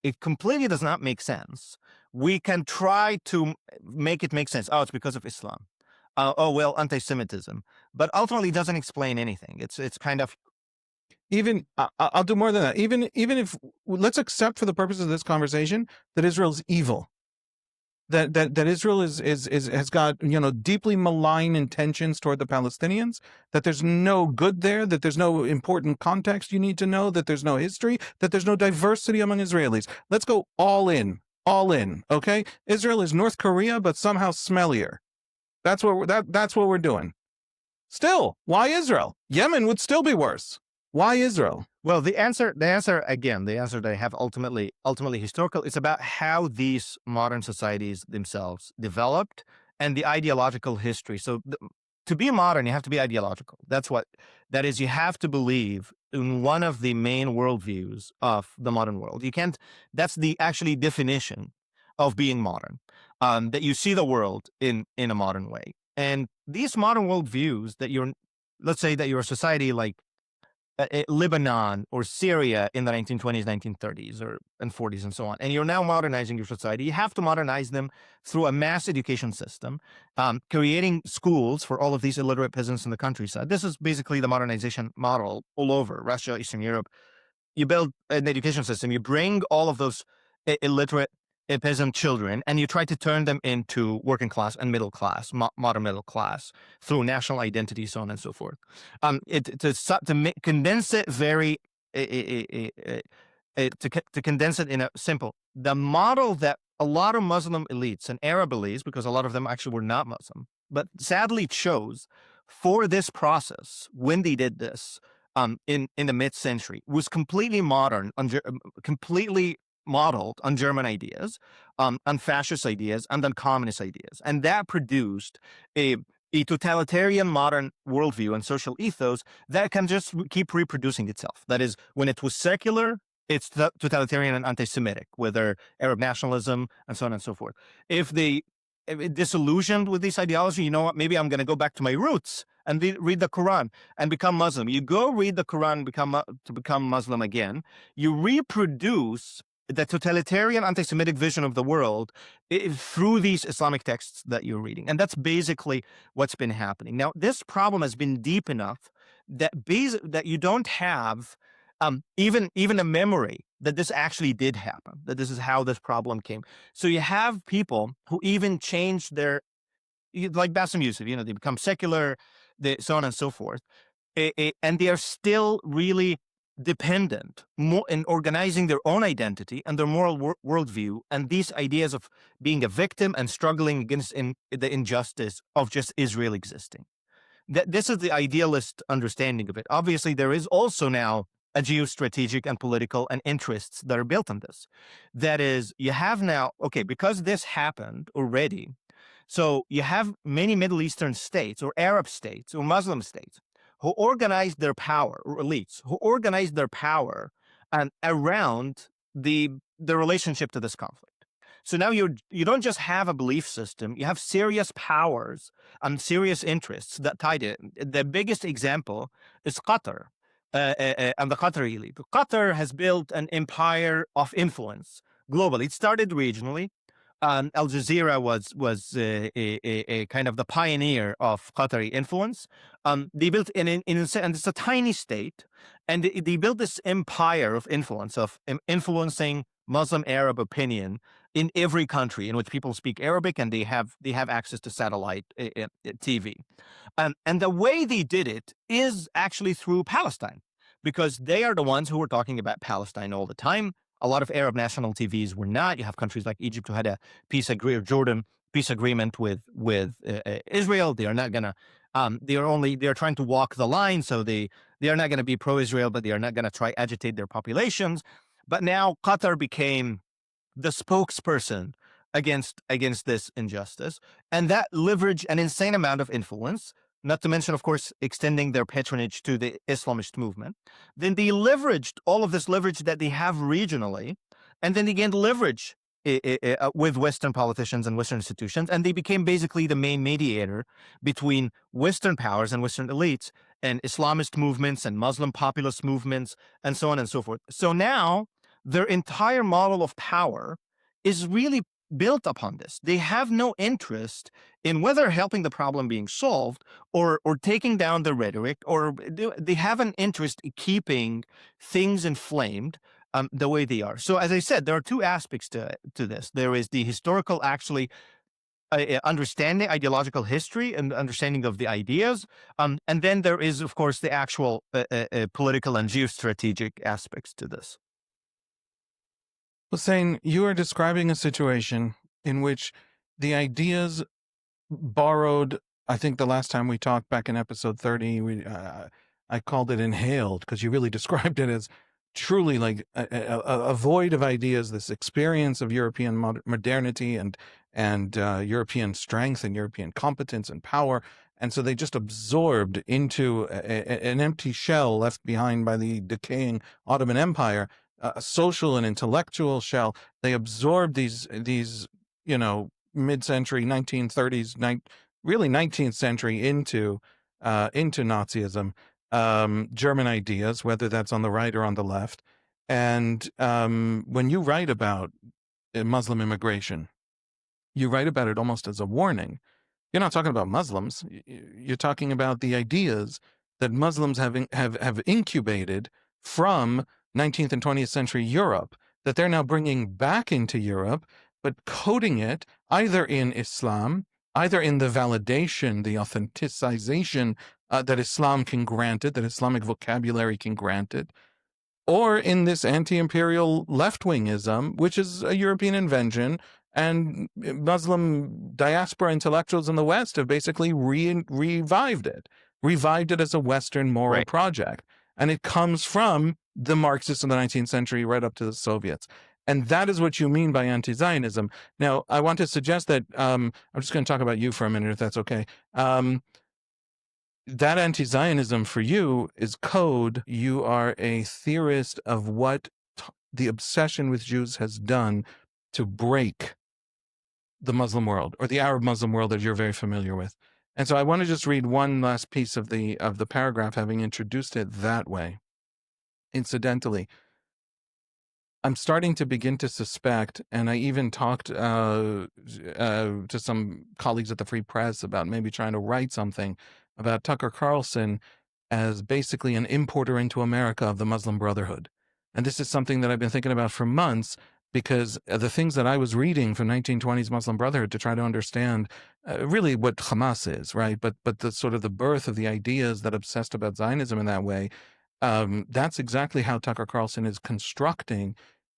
Speaker 2: It completely does not make sense. We can try to make it make sense. Oh, it's because of Islam. Anti-Semitism. But ultimately, it doesn't explain anything. It's kind of...
Speaker 1: Even I'll do more than that. Even if, let's accept for the purpose of this conversation that Israel's evil, that Israel has got, deeply malign intentions toward the Palestinians, that there's no good there, that there's no important context you need to know, that there's no history, that there's no diversity among Israelis. Let's go all in, okay? Israel is North Korea, but somehow smellier. That's what we're doing. Still, why Israel? Yemen would still be worse. Why Israel?
Speaker 2: Well, the answer that I have ultimately historical, it's about how these modern societies themselves developed and the ideological history. So to be modern, you have to be ideological. That is, you have to believe in one of the main worldviews of the modern world. That's the actually definition of being modern, that you see the world in a modern way. And these modern worldviews let's say that you're a society like Lebanon or Syria in the 1920s, 1930s, and 40s, and so on, and you're now modernizing your society, you have to modernize them through a mass education system, creating schools for all of these illiterate peasants in the countryside. This is basically the modernization model all over Russia, Eastern Europe. You build an education system, you bring all of those illiterate peasant children, and you try to turn them into working class and middle class, modern middle class, through national identity, so on and so forth. Condense it very, to condense it in a simple, the model that a lot of Muslim elites and Arab elites, because a lot of them actually were not Muslim, but sadly chose for this process when they did this, in the mid-century, was completely modern, completely modeled on German ideas, on fascist ideas, and on communist ideas. And that produced a totalitarian modern worldview and social ethos that can just keep reproducing itself. That is, when it was secular, it's totalitarian and anti-Semitic, whether Arab nationalism and so on and so forth. If disillusioned with this ideology, you know what, maybe I'm going to go back to my roots and read the Quran and become Muslim. You go read the Quran to become Muslim again. You reproduce the totalitarian anti-Semitic vision of the world through these Islamic texts that you're reading. And that's basically what's been happening. Now, this problem has been deep enough that you don't have even a memory that this actually did happen, that this is how this problem came. So you have people who even change like Bassem Youssef, they become secular, so on and so forth. And they are still really dependent more in organizing their own identity and their moral worldview, and these ideas of being a victim and struggling against the injustice of just Israel existing. This is the idealist understanding of it. Obviously, there is also now a geostrategic and political and interests that are built on this. That is, you have now, because this happened already, so you have many Middle Eastern states or Arab states or Muslim states who organized their power, or elites, who organized their power around the relationship to this conflict. So now you don't just have a belief system, you have serious powers and serious interests that tied it. The biggest example is Qatar and the Qatari elite. Qatar has built an empire of influence globally. It started regionally. Al Jazeera was a kind of the pioneer of Qatari influence. They built and it's a tiny state, and they built this empire of influence of influencing Muslim Arab opinion in every country in which people speak Arabic, and they have access to satellite TV. And the way they did it is actually through Palestine, because they are the ones who were talking about Palestine all the time. A lot of Arab national TVs were not. You have countries like Egypt who had a Jordan peace agreement with Israel. They are not gonna. They are trying to walk the line, so they are not going to be pro-Israel, but they are not going to try agitate their populations. But now Qatar became the spokesperson against this injustice, and that leveraged an insane amount of influence. Not to mention, of course, extending their patronage to the Islamist movement. Then they leveraged all of this leverage that they have regionally, and then they gained leverage with Western politicians and Western institutions, and they became basically the main mediator between Western powers and Western elites and Islamist movements and Muslim populist movements and so on and so forth. So now their entire model of power is really built upon this. They have no interest in whether helping the problem being solved or taking down the rhetoric, or they have an interest in keeping things inflamed the way they are. So as I said, there are two aspects to this. There is the historical, actually, understanding, ideological history and understanding of the ideas. And then there is, of course, the actual political and geostrategic aspects to this.
Speaker 1: Hussein, you are describing a situation in which the ideas borrowed, I think the last time we talked back in episode 30, I called it inhaled, because you really described it as truly like a void of ideas, this experience of European modernity and European strength and European competence and power. And so they just absorbed into an empty shell left behind by the decaying Ottoman Empire, a social and intellectual shell. They absorbed these mid-century 1930s, really 19th century into Nazism, German ideas, whether that's on the right or on the left. And when you write about Muslim immigration, you write about it almost as a warning. You're not talking about Muslims. You're talking about the ideas that Muslims have incubated from 19th and 20th century Europe, that they're now bringing back into Europe, but coding it either in Islam, either in the validation, the authenticization that Islam can grant it, that Islamic vocabulary can grant it, or in this anti-imperial left-wingism, which is a European invention, and Muslim diaspora intellectuals in the West have basically revived it as a Western moral project. And it comes from the Marxists in the 19th century right up to the Soviets. And that is what you mean by anti-Zionism. Now, I want to suggest that, I'm just going to talk about you for a minute, if that's okay. That anti-Zionism for you is code. You are a theorist of what the obsession with Jews has done to break the Muslim world, or the Arab Muslim world that you're very familiar with. And so I want to just read one last piece of the paragraph, having introduced it that way. Incidentally, I'm starting to begin to suspect, and I even talked to some colleagues at the Free Press about maybe trying to write something about Tucker Carlson as basically an importer into America of the Muslim Brotherhood. And this is something that I've been thinking about for months, because the things that I was reading from 1920s Muslim Brotherhood to try to understand really what Hamas is, right? But the sort of the birth of the ideas that obsessed about Zionism in that way, that's exactly how Tucker Carlson is constructing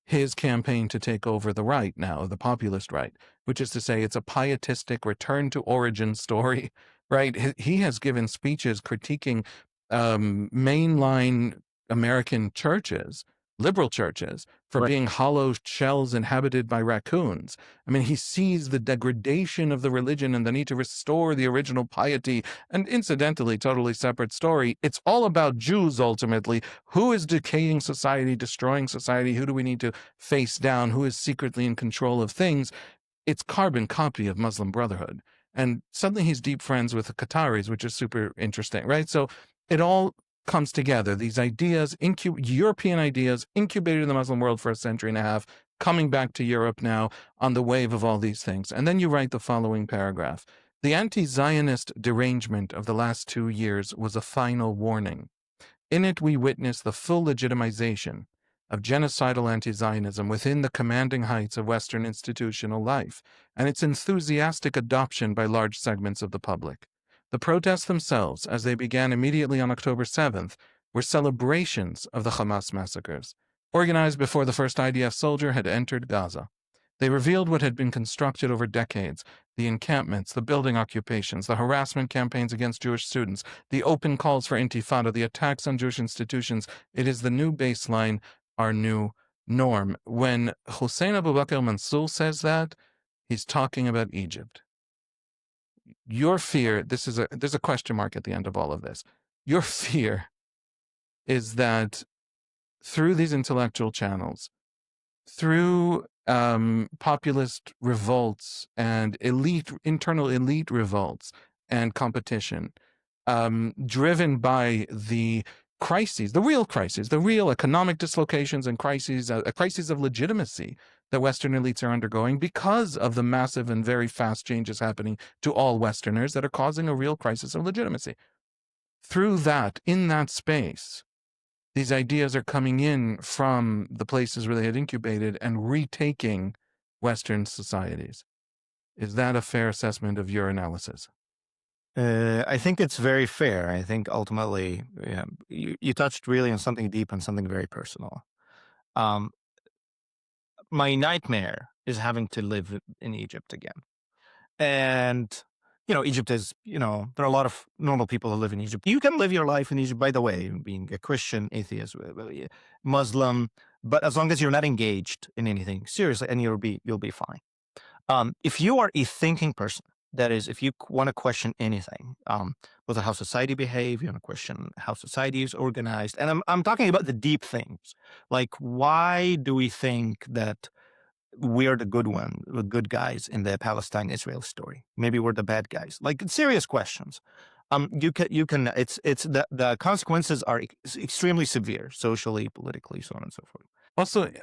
Speaker 1: his campaign to take over the right now, the populist right, which is to say it's a pietistic return to origin story, right? He has given speeches critiquing mainline American churches liberal churches for
Speaker 2: Right.
Speaker 1: being hollow shells inhabited by raccoons. I mean, he sees the degradation of the religion and the need to restore the original piety. And incidentally, totally separate story, it's all about Jews ultimately. Who is decaying society, destroying society? Who do we need to face down? Who is secretly in control of things? It's carbon copy of Muslim Brotherhood. And suddenly he's deep friends with the Qataris, which is super interesting, right? So it all comes together. These ideas, European ideas, incubated in the Muslim world for a century and a half, coming back to Europe now on the wave of all these things. And then you write the following paragraph. The anti-Zionist derangement of the last 2 years was a final warning. In it, we witness the full legitimization of genocidal anti-Zionism within the commanding heights of Western institutional life, and its enthusiastic adoption by large segments of the public. The protests themselves, as they began immediately on October 7th, were celebrations of the Hamas massacres, organized before the first IDF soldier had entered Gaza. They revealed what had been constructed over decades: the encampments, the building occupations, the harassment campaigns against Jewish students, the open calls for intifada, the attacks on Jewish institutions. It is the new baseline, our new norm. When Hussein Aboubakr Mansour says that, he's talking about Egypt. Your fear, there's a question mark at the end of all of this. Your fear is that through these intellectual channels, through populist revolts and internal elite revolts and competition, driven by the crises, the real economic dislocations and crises, a crisis of legitimacy that Western elites are undergoing because of the massive and very fast changes happening to all Westerners that are causing a real crisis of legitimacy. Through that, in that space, these ideas are coming in from the places where they had incubated and retaking Western societies. Is that a fair assessment of your analysis?
Speaker 2: I think it's very fair. I think ultimately, yeah, you touched really on something deep and something very personal. Um, my nightmare is having to live in Egypt again. And, Egypt is, there are a lot of normal people who live in Egypt. You can live your life in Egypt, by the way, being a Christian, atheist, Muslim, but as long as you're not engaged in anything seriously, and you'll be fine. If you are a thinking person, that is, if you want to question anything, whether how society behaves, you want to question how society is organized, and I'm talking about the deep things, like why do we think that we're the good guys in the Palestine-Israel story? Maybe we're the bad guys. Like serious questions. It's the consequences are extremely severe, socially, politically, so on and so forth.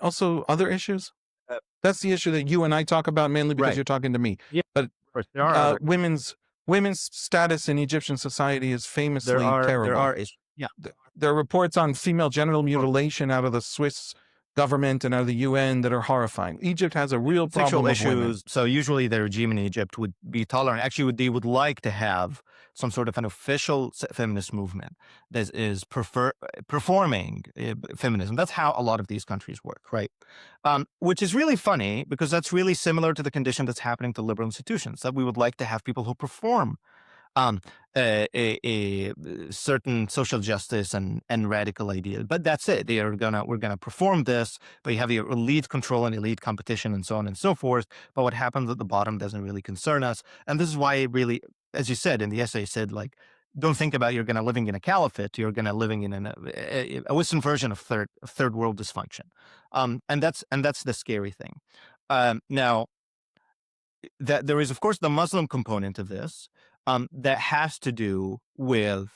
Speaker 1: Also other issues?
Speaker 2: Uh,
Speaker 1: That's the issue that you and I talk about mainly because
Speaker 2: Right.
Speaker 1: you're talking to me.
Speaker 2: Yeah,
Speaker 1: But
Speaker 2: of course, there are other.
Speaker 1: women's status in Egyptian society is famously
Speaker 2: There
Speaker 1: terrible.
Speaker 2: are issues. Yeah.
Speaker 1: There are reports on female genital mutilation out of the Swiss government and out of the UN that are horrifying. Egypt has a real problem
Speaker 2: Sexual
Speaker 1: of women.
Speaker 2: issues. So usually the regime in Egypt would be tolerant. Actually, they would like to have some sort of an official feminist movement that is performing feminism. That's how a lot of these countries work, right? Which is really funny because that's really similar to the condition that's happening to liberal institutions, that we would like to have people who perform um, a certain social justice and radical ideas. But that's it. We're gonna perform this, but you have your elite control and elite competition and so on and so forth. But what happens at the bottom doesn't really concern us. And this is why it really, as you said in the essay, said like, don't think about you're gonna living in a caliphate. You're gonna living in a Western version of third world dysfunction. And that's the scary thing. Now, that there is, of course, the Muslim component of this that has to do with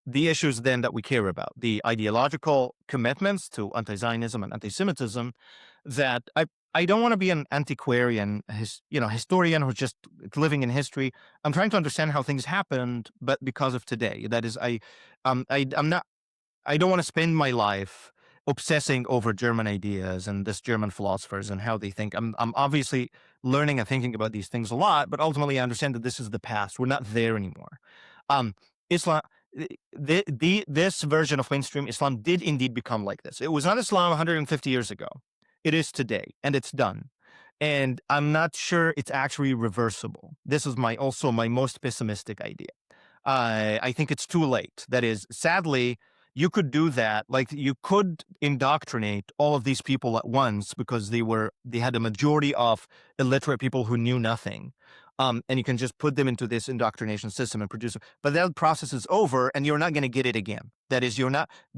Speaker 2: the issues then that we care about, the ideological commitments to anti-Zionism and anti-Semitism. That I don't want to be an antiquarian, historian who's just living in history. I'm trying to understand how things happened, but because of today. That is, I'm not. I don't want to spend my life obsessing over German ideas and this German philosophers and how they think. I'm obviously learning and thinking about these things a lot, but ultimately I understand that this is the past. We're not there anymore. Islam, this version of mainstream Islam did indeed become like this. It was not Islam 150 years ago. It is today, and it's done. And I'm not sure it's actually reversible. This is also my most pessimistic idea. I think it's too late. That is, sadly, you could do that. Like you could indoctrinate all of these people at once because they had a majority of illiterate people who knew nothing. And you can just put them into this indoctrination system and produce it. But that process is over and you're not going to get it again. That is,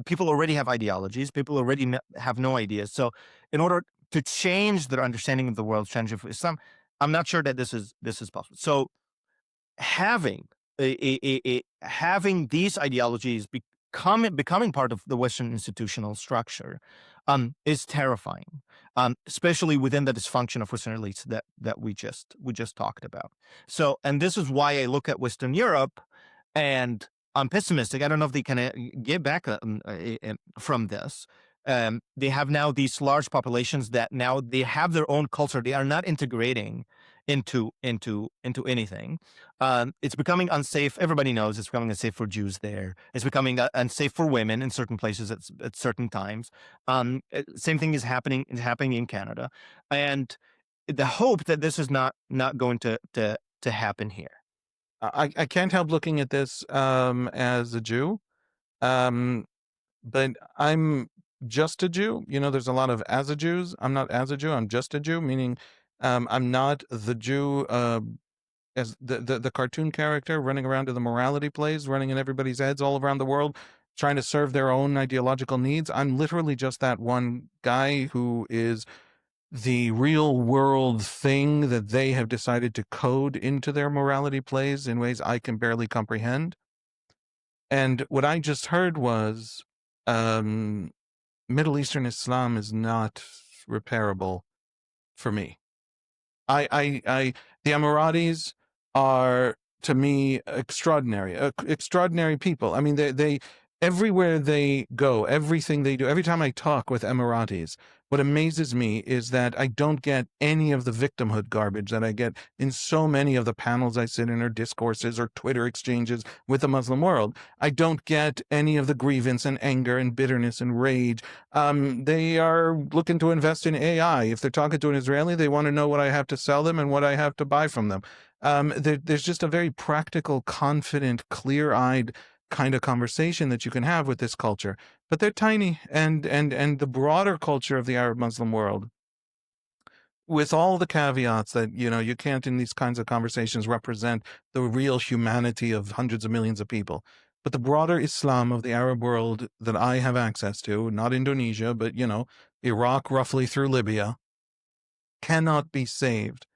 Speaker 2: people already have ideologies. People already have no ideas. So in order to change their understanding of the world, change of Islam, I'm not sure that this is possible. So having having these ideologies becoming part of the Western institutional structure is terrifying, especially within the dysfunction of Western elites that we just talked about. So, and this is why I look at Western Europe, and I'm pessimistic. I don't know if they can get back from this. They have now these large populations that now they have their own culture. They are not integrating into anything. It's becoming unsafe. Everybody knows it's becoming unsafe for Jews there. It's becoming unsafe for women in certain places at certain times. Same thing is happening in Canada, and the hope that this is not going to happen here.
Speaker 1: I can't help looking at this as a Jew, but I'm just a Jew. You know, there's a lot of as a Jews. I'm not as a Jew. I'm just a Jew, meaning I'm not the Jew as the cartoon character running around to the morality plays, running in everybody's heads all around the world, trying to serve their own ideological needs. I'm literally just that one guy who is the real world thing that they have decided to code into their morality plays in ways I can barely comprehend. And what I just heard was Middle Eastern Islam is not repairable for me. The Emiratis are, to me, extraordinary people. I mean, they everywhere they go, everything they do, every time I talk with Emiratis, what amazes me is that I don't get any of the victimhood garbage that I get in so many of the panels I sit in, or discourses or Twitter exchanges with the Muslim world. I don't get any of the grievance and anger and bitterness and rage. They are looking to invest in AI. If they're talking to an Israeli, they want to know what I have to sell them and what I have to buy from them. There's just a very practical, confident, clear-eyed kind of conversation that you can have with this culture, but they're tiny, and the broader culture of the Arab Muslim world, with all the caveats that, you know, you can't in these kinds of conversations represent the real humanity of hundreds of millions of people. But the broader Islam of the Arab world that I have access to, not Indonesia, but, you know, Iraq roughly through Libya, cannot be saved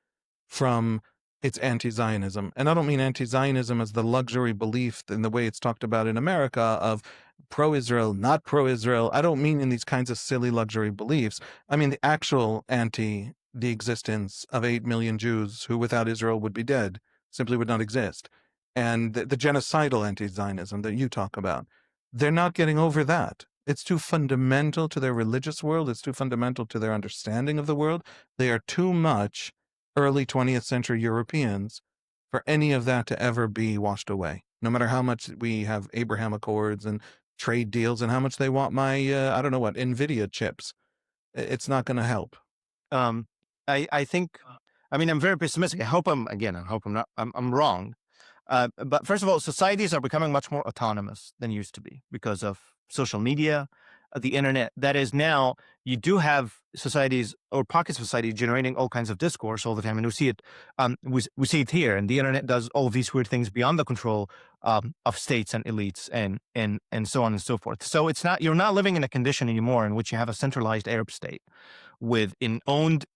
Speaker 1: from its anti-Zionism. And I don't mean anti-Zionism as the luxury belief in the way it's talked about in America of pro-Israel, not pro-Israel. I don't mean in these kinds of silly luxury beliefs. I mean the actual the existence of 8 million Jews who without Israel would be dead, simply would not exist. And the genocidal anti-Zionism that you talk about. They're not getting over that. It's too fundamental to their religious world. It's too fundamental to their understanding of the world. They are too much early 20th century Europeans for any of that to ever be washed away, no matter how much we have Abraham Accords and trade deals and how much they want my, I don't know what, NVIDIA chips. It's not going to help.
Speaker 2: I think, I mean, I'm very pessimistic. I hope I'm not, I'm wrong. But first of all, societies are becoming much more autonomous than used to be because of social media, the internet. That is, now you do have societies or pockets of society generating all kinds of discourse all the time, and we see it. We see it here, and the internet does all of these weird things beyond the control of states and elites, and so on and so forth. So you're not living in a condition anymore in which you have a centralized Arab state with an owned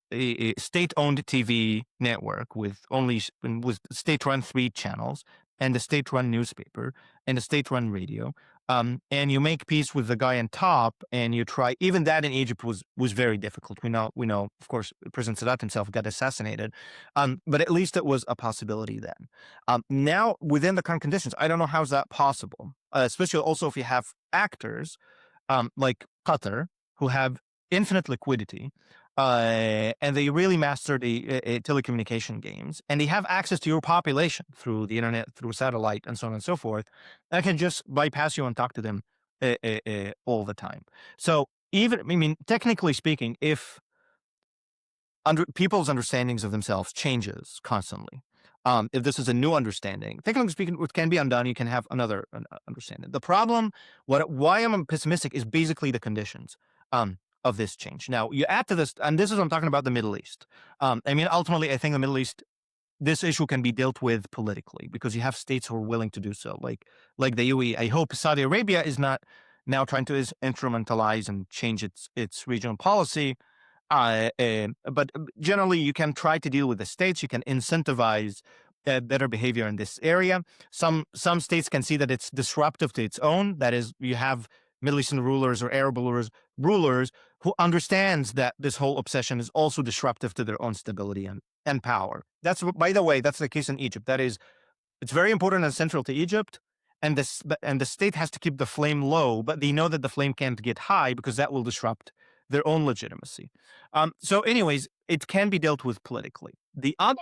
Speaker 2: state-owned TV network with state-run 3 channels and a state-run newspaper and a state-run radio. And you make peace with the guy on top, and you try. Even that in Egypt was very difficult. We know. Of course, President Sadat himself got assassinated, but at least it was a possibility then. Now, within the current conditions, I don't know how is that possible. Especially also if you have actors like Qatar who have infinite liquidity, and they really master the telecommunication games, and they have access to your population through the internet, through satellite, and so on and so forth. I can just bypass you and talk to them all the time. So technically speaking, if people's understandings of themselves changes constantly, If this is a new understanding, technically speaking, what can be undone, you can have another understanding. The problem, why I'm pessimistic, is basically the conditions of this change. Now, you add to this, and this is, I'm talking about the Middle East. I mean, ultimately, I think the Middle East, this issue can be dealt with politically because you have states who are willing to do so, like the UAE. I hope Saudi Arabia is not now trying to instrumentalize and change its regional policy. But generally, you can try to deal with the states. You can incentivize better behavior in this area. Some states can see that it's disruptive to its own. That is, you have Middle Eastern rulers or Arab rulers who understands that this whole obsession is also disruptive to their own stability and power. That's, by the way, that's the case in Egypt. That is, it's very important and central to Egypt. And the state has to keep the flame low, but they know that the flame can't get high because that will disrupt their own legitimacy. So, anyways, it can be dealt with politically. The other,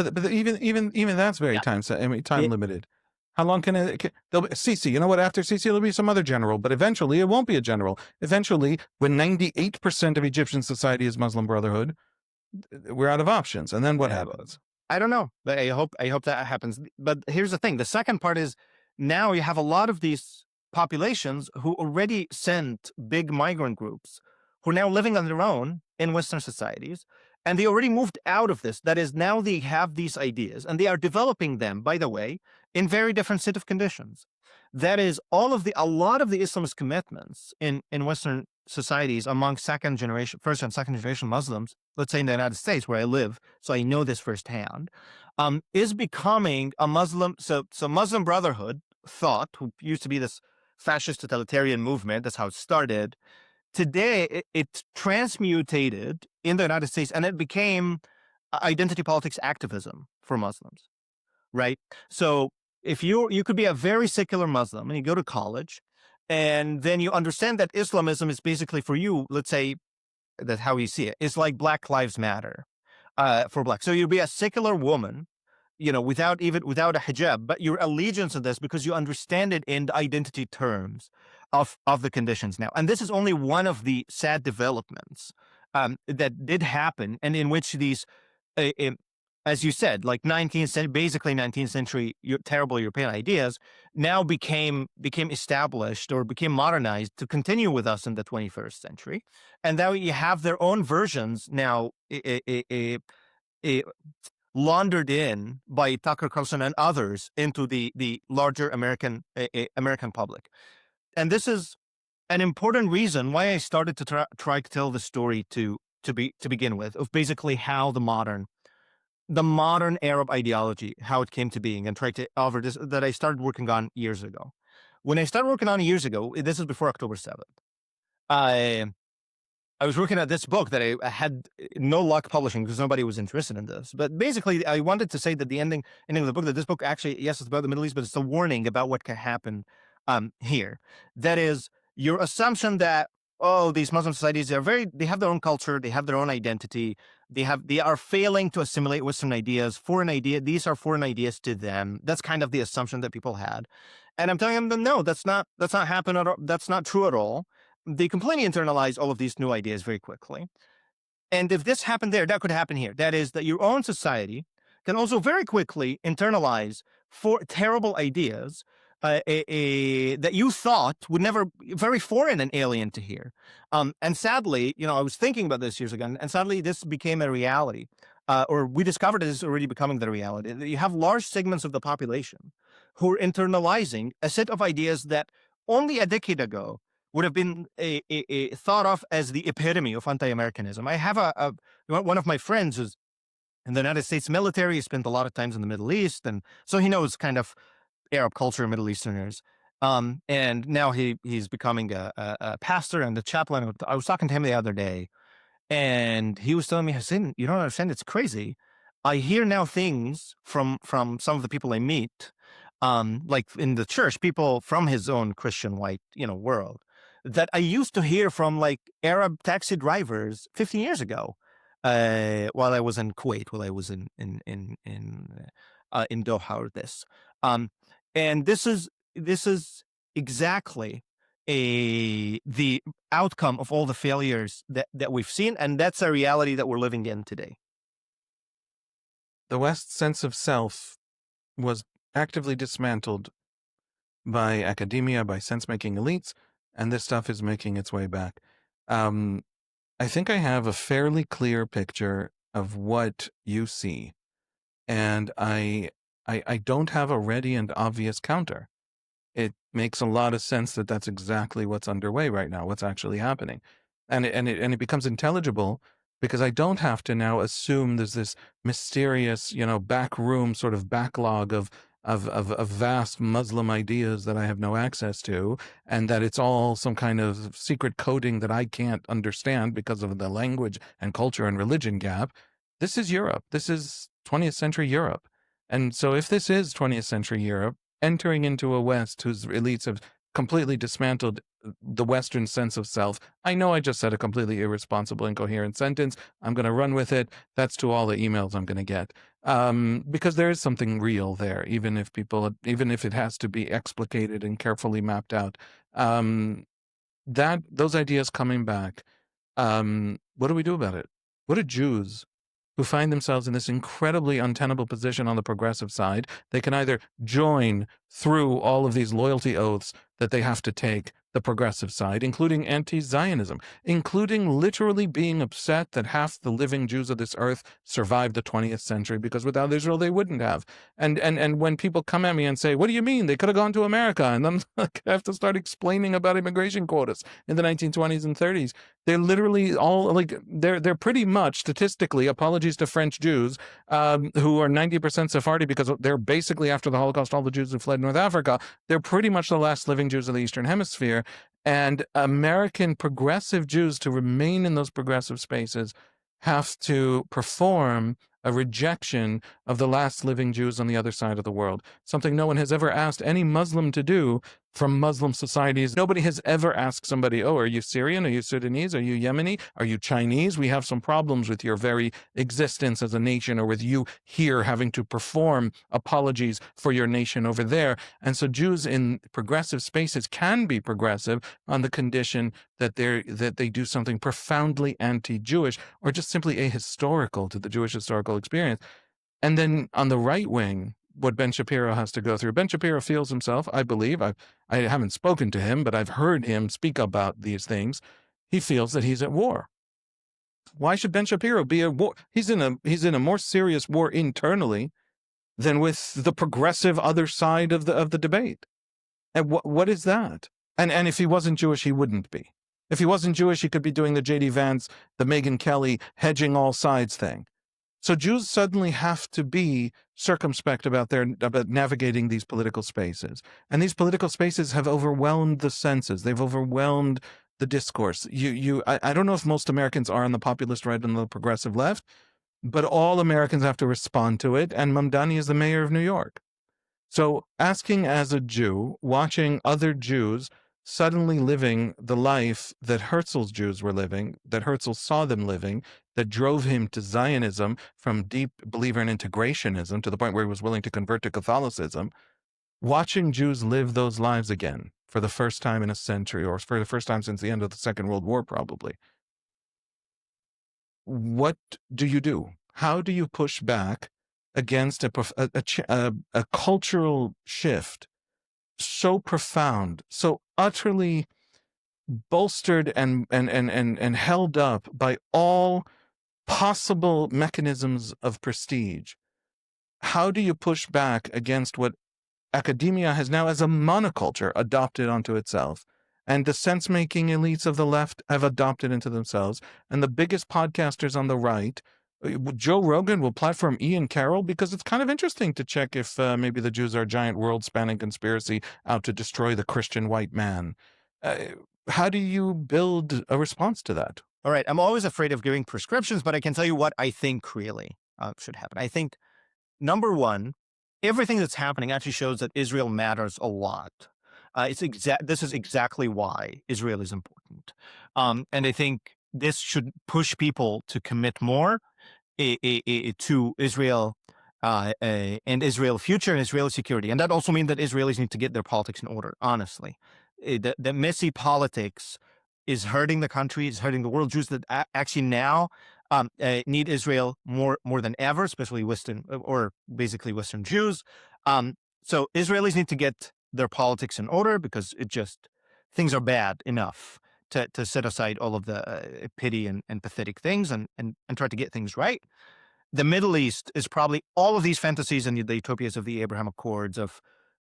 Speaker 1: But even that's very
Speaker 2: yeah,
Speaker 1: time limited. How long can there'll be Sisi? You know what? After Sisi, there'll be some other general, but eventually it won't be a general. Eventually, when 98% of Egyptian society is Muslim Brotherhood, we're out of options. And then what happens?
Speaker 2: I don't know, but I hope that happens. But here's the thing: the second part is now you have a lot of these populations who already sent big migrant groups who are now living on their own in Western societies, and they already moved out of this. That is, now they have these ideas, and they are developing them, by the way, in very different set of conditions. That is, a lot of the Islamist commitments in Western societies among first and second generation Muslims, let's say in the United States where I live, so I know this firsthand, is becoming a Muslim. So Muslim Brotherhood thought, who used to be this fascist totalitarian movement, that's how it started. Today, it transmutated in the United States, and it became identity politics activism for Muslims, right? So if you could be a very secular Muslim and you go to college, and then you understand that Islamism is basically for you, let's say that's how you see it. It's like Black Lives Matter for Black. So you'd be a secular woman, without a hijab, but your allegiance to this because you understand it in the identity terms of the conditions now. And this is only one of the sad developments that did happen, and in which these, as you said, like 19th century, basically 19th century terrible European ideas now became established or became modernized to continue with us in the 21st century. And now you have their own versions now laundered in by Tucker Carlson and others into the larger American public. And this is an important reason why I started to try to tell the story to begin with, of basically how the modern Arab ideology, how it came to being, and try to offer this, that I started working on years ago. When I started working on years ago, this is before October 7th. I was working at this book that I had no luck publishing because nobody was interested in this. But basically, I wanted to say that the ending of the book, that this book actually, yes, it's about the Middle East, but it's a warning about what can happen here. That is, your assumption that, these Muslim societies, they have their own culture, they have their own identity, they are failing to assimilate Western ideas, these are foreign ideas to them. That's kind of the assumption that people had. And I'm telling them, no, that's not happen at all. That's not true at all. They completely internalize all of these new ideas very quickly. And if this happened there, that could happen here. That is, that your own society can also very quickly internalize terrible ideas that you thought would never, very foreign and alien to hear. And sadly, I was thinking about this years ago, and sadly, this became a reality. Or we discovered it is already becoming the reality. You have large segments of the population who are internalizing a set of ideas that only a decade ago would have been thought of as the epitome of anti-Americanism. I have one of my friends who's in the United States military. He spent a lot of times in the Middle East, and so he knows kind of Arab culture, Middle Easterners. And now he's becoming a pastor and a chaplain. I was talking to him the other day, and he was telling me, Hussein, you don't understand, it's crazy. I hear now things from some of the people I meet, like in the church, people from his own Christian white, world, that I used to hear from like Arab taxi drivers 15 years ago, while I was in Kuwait, while I was in Doha or this. And this is exactly the outcome of all the failures that we've seen, and that's a reality that we're living in today.
Speaker 1: The West's sense of self was actively dismantled by academia, by sense-making elites, and this stuff is making its way back. I think I have a fairly clear picture of what you see, and I don't have a ready and obvious counter. It makes a lot of sense that that's exactly what's underway right now, what's actually happening. And it becomes intelligible because I don't have to now assume there's this mysterious, back room sort of backlog of vast Muslim ideas that I have no access to, and that it's all some kind of secret coding that I can't understand because of the language and culture and religion gap. This is Europe. This is 20th century Europe. And so if this is 20th century Europe, entering into a West whose elites have completely dismantled the Western sense of self. I know I just said a completely irresponsible, incoherent sentence. I'm going to run with it. That's to all the emails I'm going to get. Because there is something real there, even if it has to be explicated and carefully mapped out. Those ideas coming back, what do we do about it? What do Jews who find themselves in this incredibly untenable position on the progressive side? They can either join through all of these loyalty oaths that they have to take the progressive side, including anti-Zionism, including literally being upset that half the living Jews of this earth survived the 20th century, because without Israel they wouldn't have. And when people come at me and say, what do you mean? They could have gone to America. And then I have to start explaining about immigration quotas in the 1920s and 30s. They're literally all they're pretty much statistically, apologies to French Jews who are 90% Sephardi because they're basically, after the Holocaust, all the Jews who fled North Africa, they're pretty much the last living Jews of the Eastern Hemisphere. And American progressive Jews, to remain in those progressive spaces, have to perform a rejection of the last living Jews on the other side of the world, something no one has ever asked any Muslim to do from Muslim societies. Nobody has ever asked somebody, oh, are you Syrian? Are you Sudanese? Are you Yemeni? Are you Chinese? We have some problems with your very existence as a nation, or with you here having to perform apologies for your nation over there. And so Jews in progressive spaces can be progressive on the condition that they do something profoundly anti-Jewish, or just simply ahistorical to the Jewish historical experience. And then on the right wing, what Ben Shapiro has to go through. Ben Shapiro feels himself, I believe, I haven't spoken to him, but I've heard him speak about these things. He feels that he's at war. Why should Ben Shapiro be at war? He's in a more serious war internally than with the progressive other side of the debate. And what is that? And if he wasn't Jewish, he wouldn't be. If he wasn't Jewish, he could be doing the J.D. Vance, the Megyn Kelly, hedging all sides thing. So Jews suddenly have to be circumspect about navigating these political spaces. And these political spaces have overwhelmed the senses. They've overwhelmed the discourse. I don't know if most Americans are on the populist right and the progressive left, but all Americans have to respond to it. And Mamdani is the mayor of New York. So asking as a Jew, watching other Jews suddenly living the life that Herzl's Jews were living, that Herzl saw them living, that drove him to Zionism from deep believer in integrationism to the point where he was willing to convert to Catholicism, watching Jews live those lives again for the first time in a century, or for the first time since the end of the Second World War, probably. What do you do? How do you push back against a cultural shift so profound, so utterly bolstered and held up by all possible mechanisms of prestige? How do you push back against what academia has now, as a monoculture, adopted onto itself, and the sense-making elites of the left have adopted into themselves, and the biggest podcasters on the right? Joe Rogan will platform Ian Carroll because it's kind of interesting to check if maybe the Jews are a giant world-spanning conspiracy out to destroy the Christian white man. How do you build a response to that?
Speaker 2: All right. I'm always afraid of giving prescriptions, but I can tell you what I think really should happen. I think, number one, everything that's happening actually shows that Israel matters a lot. This is exactly why Israel is important. And I think this should push people to commit more to Israel and Israel's future and Israeli security. And that also means that Israelis need to get their politics in order, honestly. The messy politics is hurting the country, is hurting the world. Jews that actually now need Israel more than ever, especially Western or basically Western Jews. So Israelis need to get their politics in order because things are bad enough to set aside all of the pity and pathetic things and try to get things right. The Middle East is probably all of these fantasies and the utopias of the Abraham Accords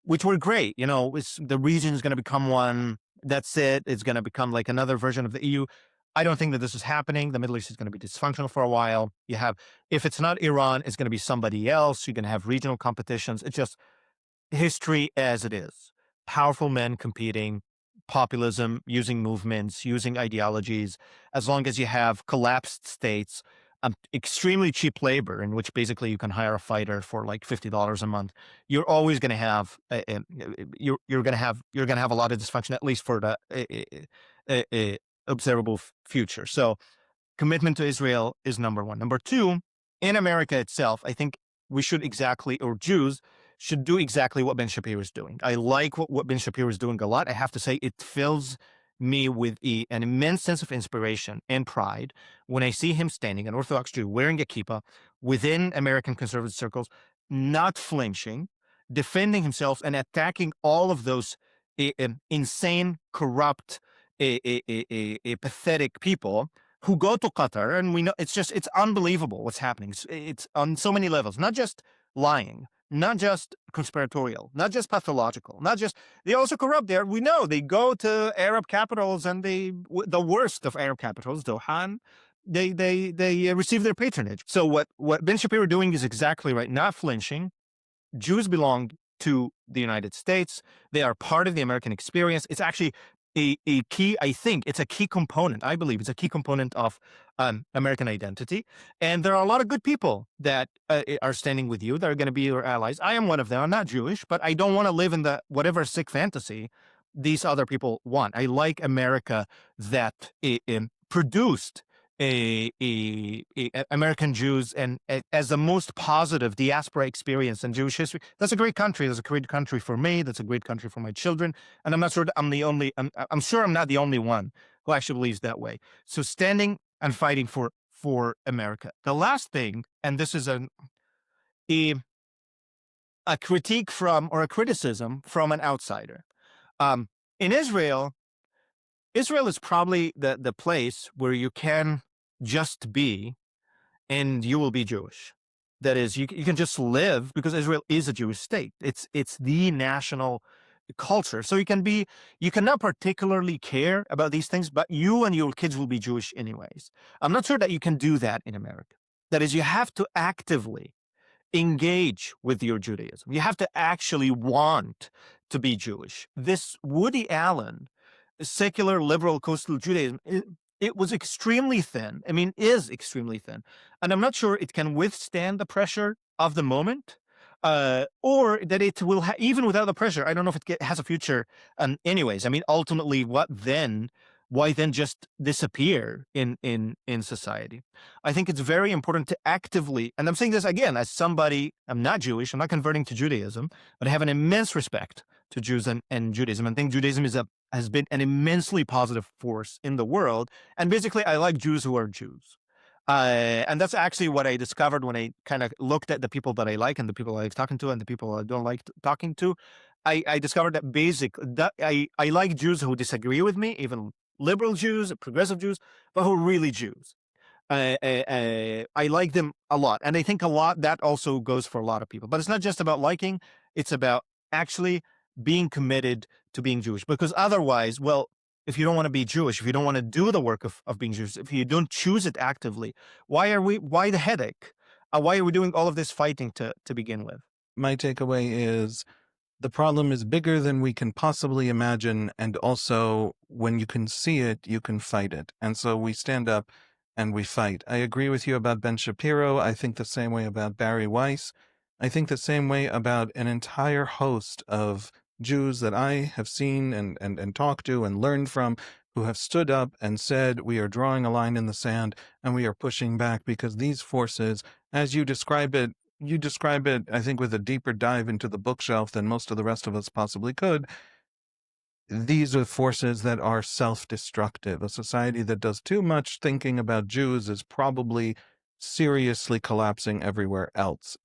Speaker 2: which were great. The region is going to become one. That's it. It's going to become like another version of the EU. I don't think that this is happening. The Middle East is going to be dysfunctional for a while. If it's not Iran, it's going to be somebody else. You're going to have regional competitions. It's just history as it is. Powerful men competing, populism, using movements, using ideologies. As long as you have collapsed states, extremely cheap labor, in which basically you can hire a fighter for like $50 a month, you're always going to have you're going to have a lot of dysfunction, at least for the observable future. So commitment to Israel is number one. Number two, in America itself, I think Jews should do exactly what Ben Shapiro is doing. I like what Ben Shapiro is doing a lot. I have to say, it fills me with an immense sense of inspiration and pride when I see him standing, an Orthodox Jew, wearing a kippah within American conservative circles, not flinching, defending himself and attacking all of those insane, corrupt, pathetic people who go to Qatar. And we know it's unbelievable what's happening. It's on so many levels, not just lying, not just conspiratorial, not just pathological, they also corrupt there. We know they go to Arab capitals and the worst of Arab capitals, Doha, they receive their patronage. So what Ben Shapiro doing is exactly right, not flinching. Jews belong to the United States. They are part of the American experience. It's actually a key, I think it's a key component. I believe it's a key component of American identity. And there are a lot of good people that are standing with you, that are going to be your allies. I am one of them. I'm not Jewish, but I don't want to live in the whatever sick fantasy these other people want. I like America that produced American Jews and as the most positive diaspora experience in Jewish history. That's a great country. That's a great country for me. That's a great country for my children. And I'm not sure that I'm sure I'm not the only one who actually believes that way. So standing and fighting for America. The last thing, and this is a critique from, or a criticism from an outsider. In Israel is probably the place where you can just be and you will be Jewish. That is, you can just live because Israel is a Jewish state. It's the national culture. So you cannot particularly care about these things, but you and your kids will be Jewish anyways. I'm not sure that you can do that in America. That is, you have to actively engage with your Judaism. You have to actually want to be Jewish. This Woody Allen, secular liberal coastal Judaism, it was extremely thin. I mean, is extremely thin. And I'm not sure it can withstand the pressure of the moment, or that it will, even without the pressure, I don't know if it has a future. Anyways, I mean, ultimately, why then just disappear in society? I think it's very important to actively, and I'm saying this again as somebody, I'm not Jewish, I'm not converting to Judaism, but I have an immense respect to Jews and Judaism, and think Judaism has been an immensely positive force in the world. And basically, I like Jews who are Jews. And that's actually what I discovered when I kind of looked at the people that I like and the people I like talking to and the people I don't like talking to. I discovered that I like Jews who disagree with me, even liberal Jews, progressive Jews, but who are really Jews. I like them a lot. And I think a lot, that also goes for a lot of people. But it's not just about liking, it's about actually being committed to being Jewish. Because otherwise, well, if you don't want to be Jewish, if you don't want to do the work of being Jewish, if you don't choose it actively, why the headache? Why are we doing all of this fighting to begin with?
Speaker 1: My takeaway is the problem is bigger than we can possibly imagine. And also, when you can see it, you can fight it. And so we stand up and we fight. I agree with you about Ben Shapiro. I think the same way about Barry Weiss. I think the same way about an entire host of Jews that I have seen and talked to and learned from, who have stood up and said, we are drawing a line in the sand and we are pushing back because these forces, as you describe it, I think, with a deeper dive into the bookshelf than most of the rest of us possibly could. these are forces that are self-destructive. A society that does too much thinking about Jews is probably seriously collapsing everywhere else.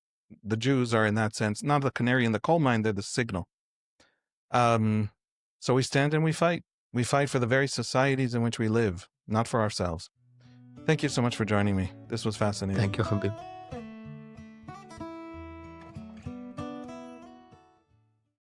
Speaker 1: The Jews are, in that sense, not the canary in the coal mine, they're the signal. So we stand and we fight. We fight for the very societies in which we live, not for ourselves. Thank you so much for joining me. This was fascinating.
Speaker 2: Thank you, Habib.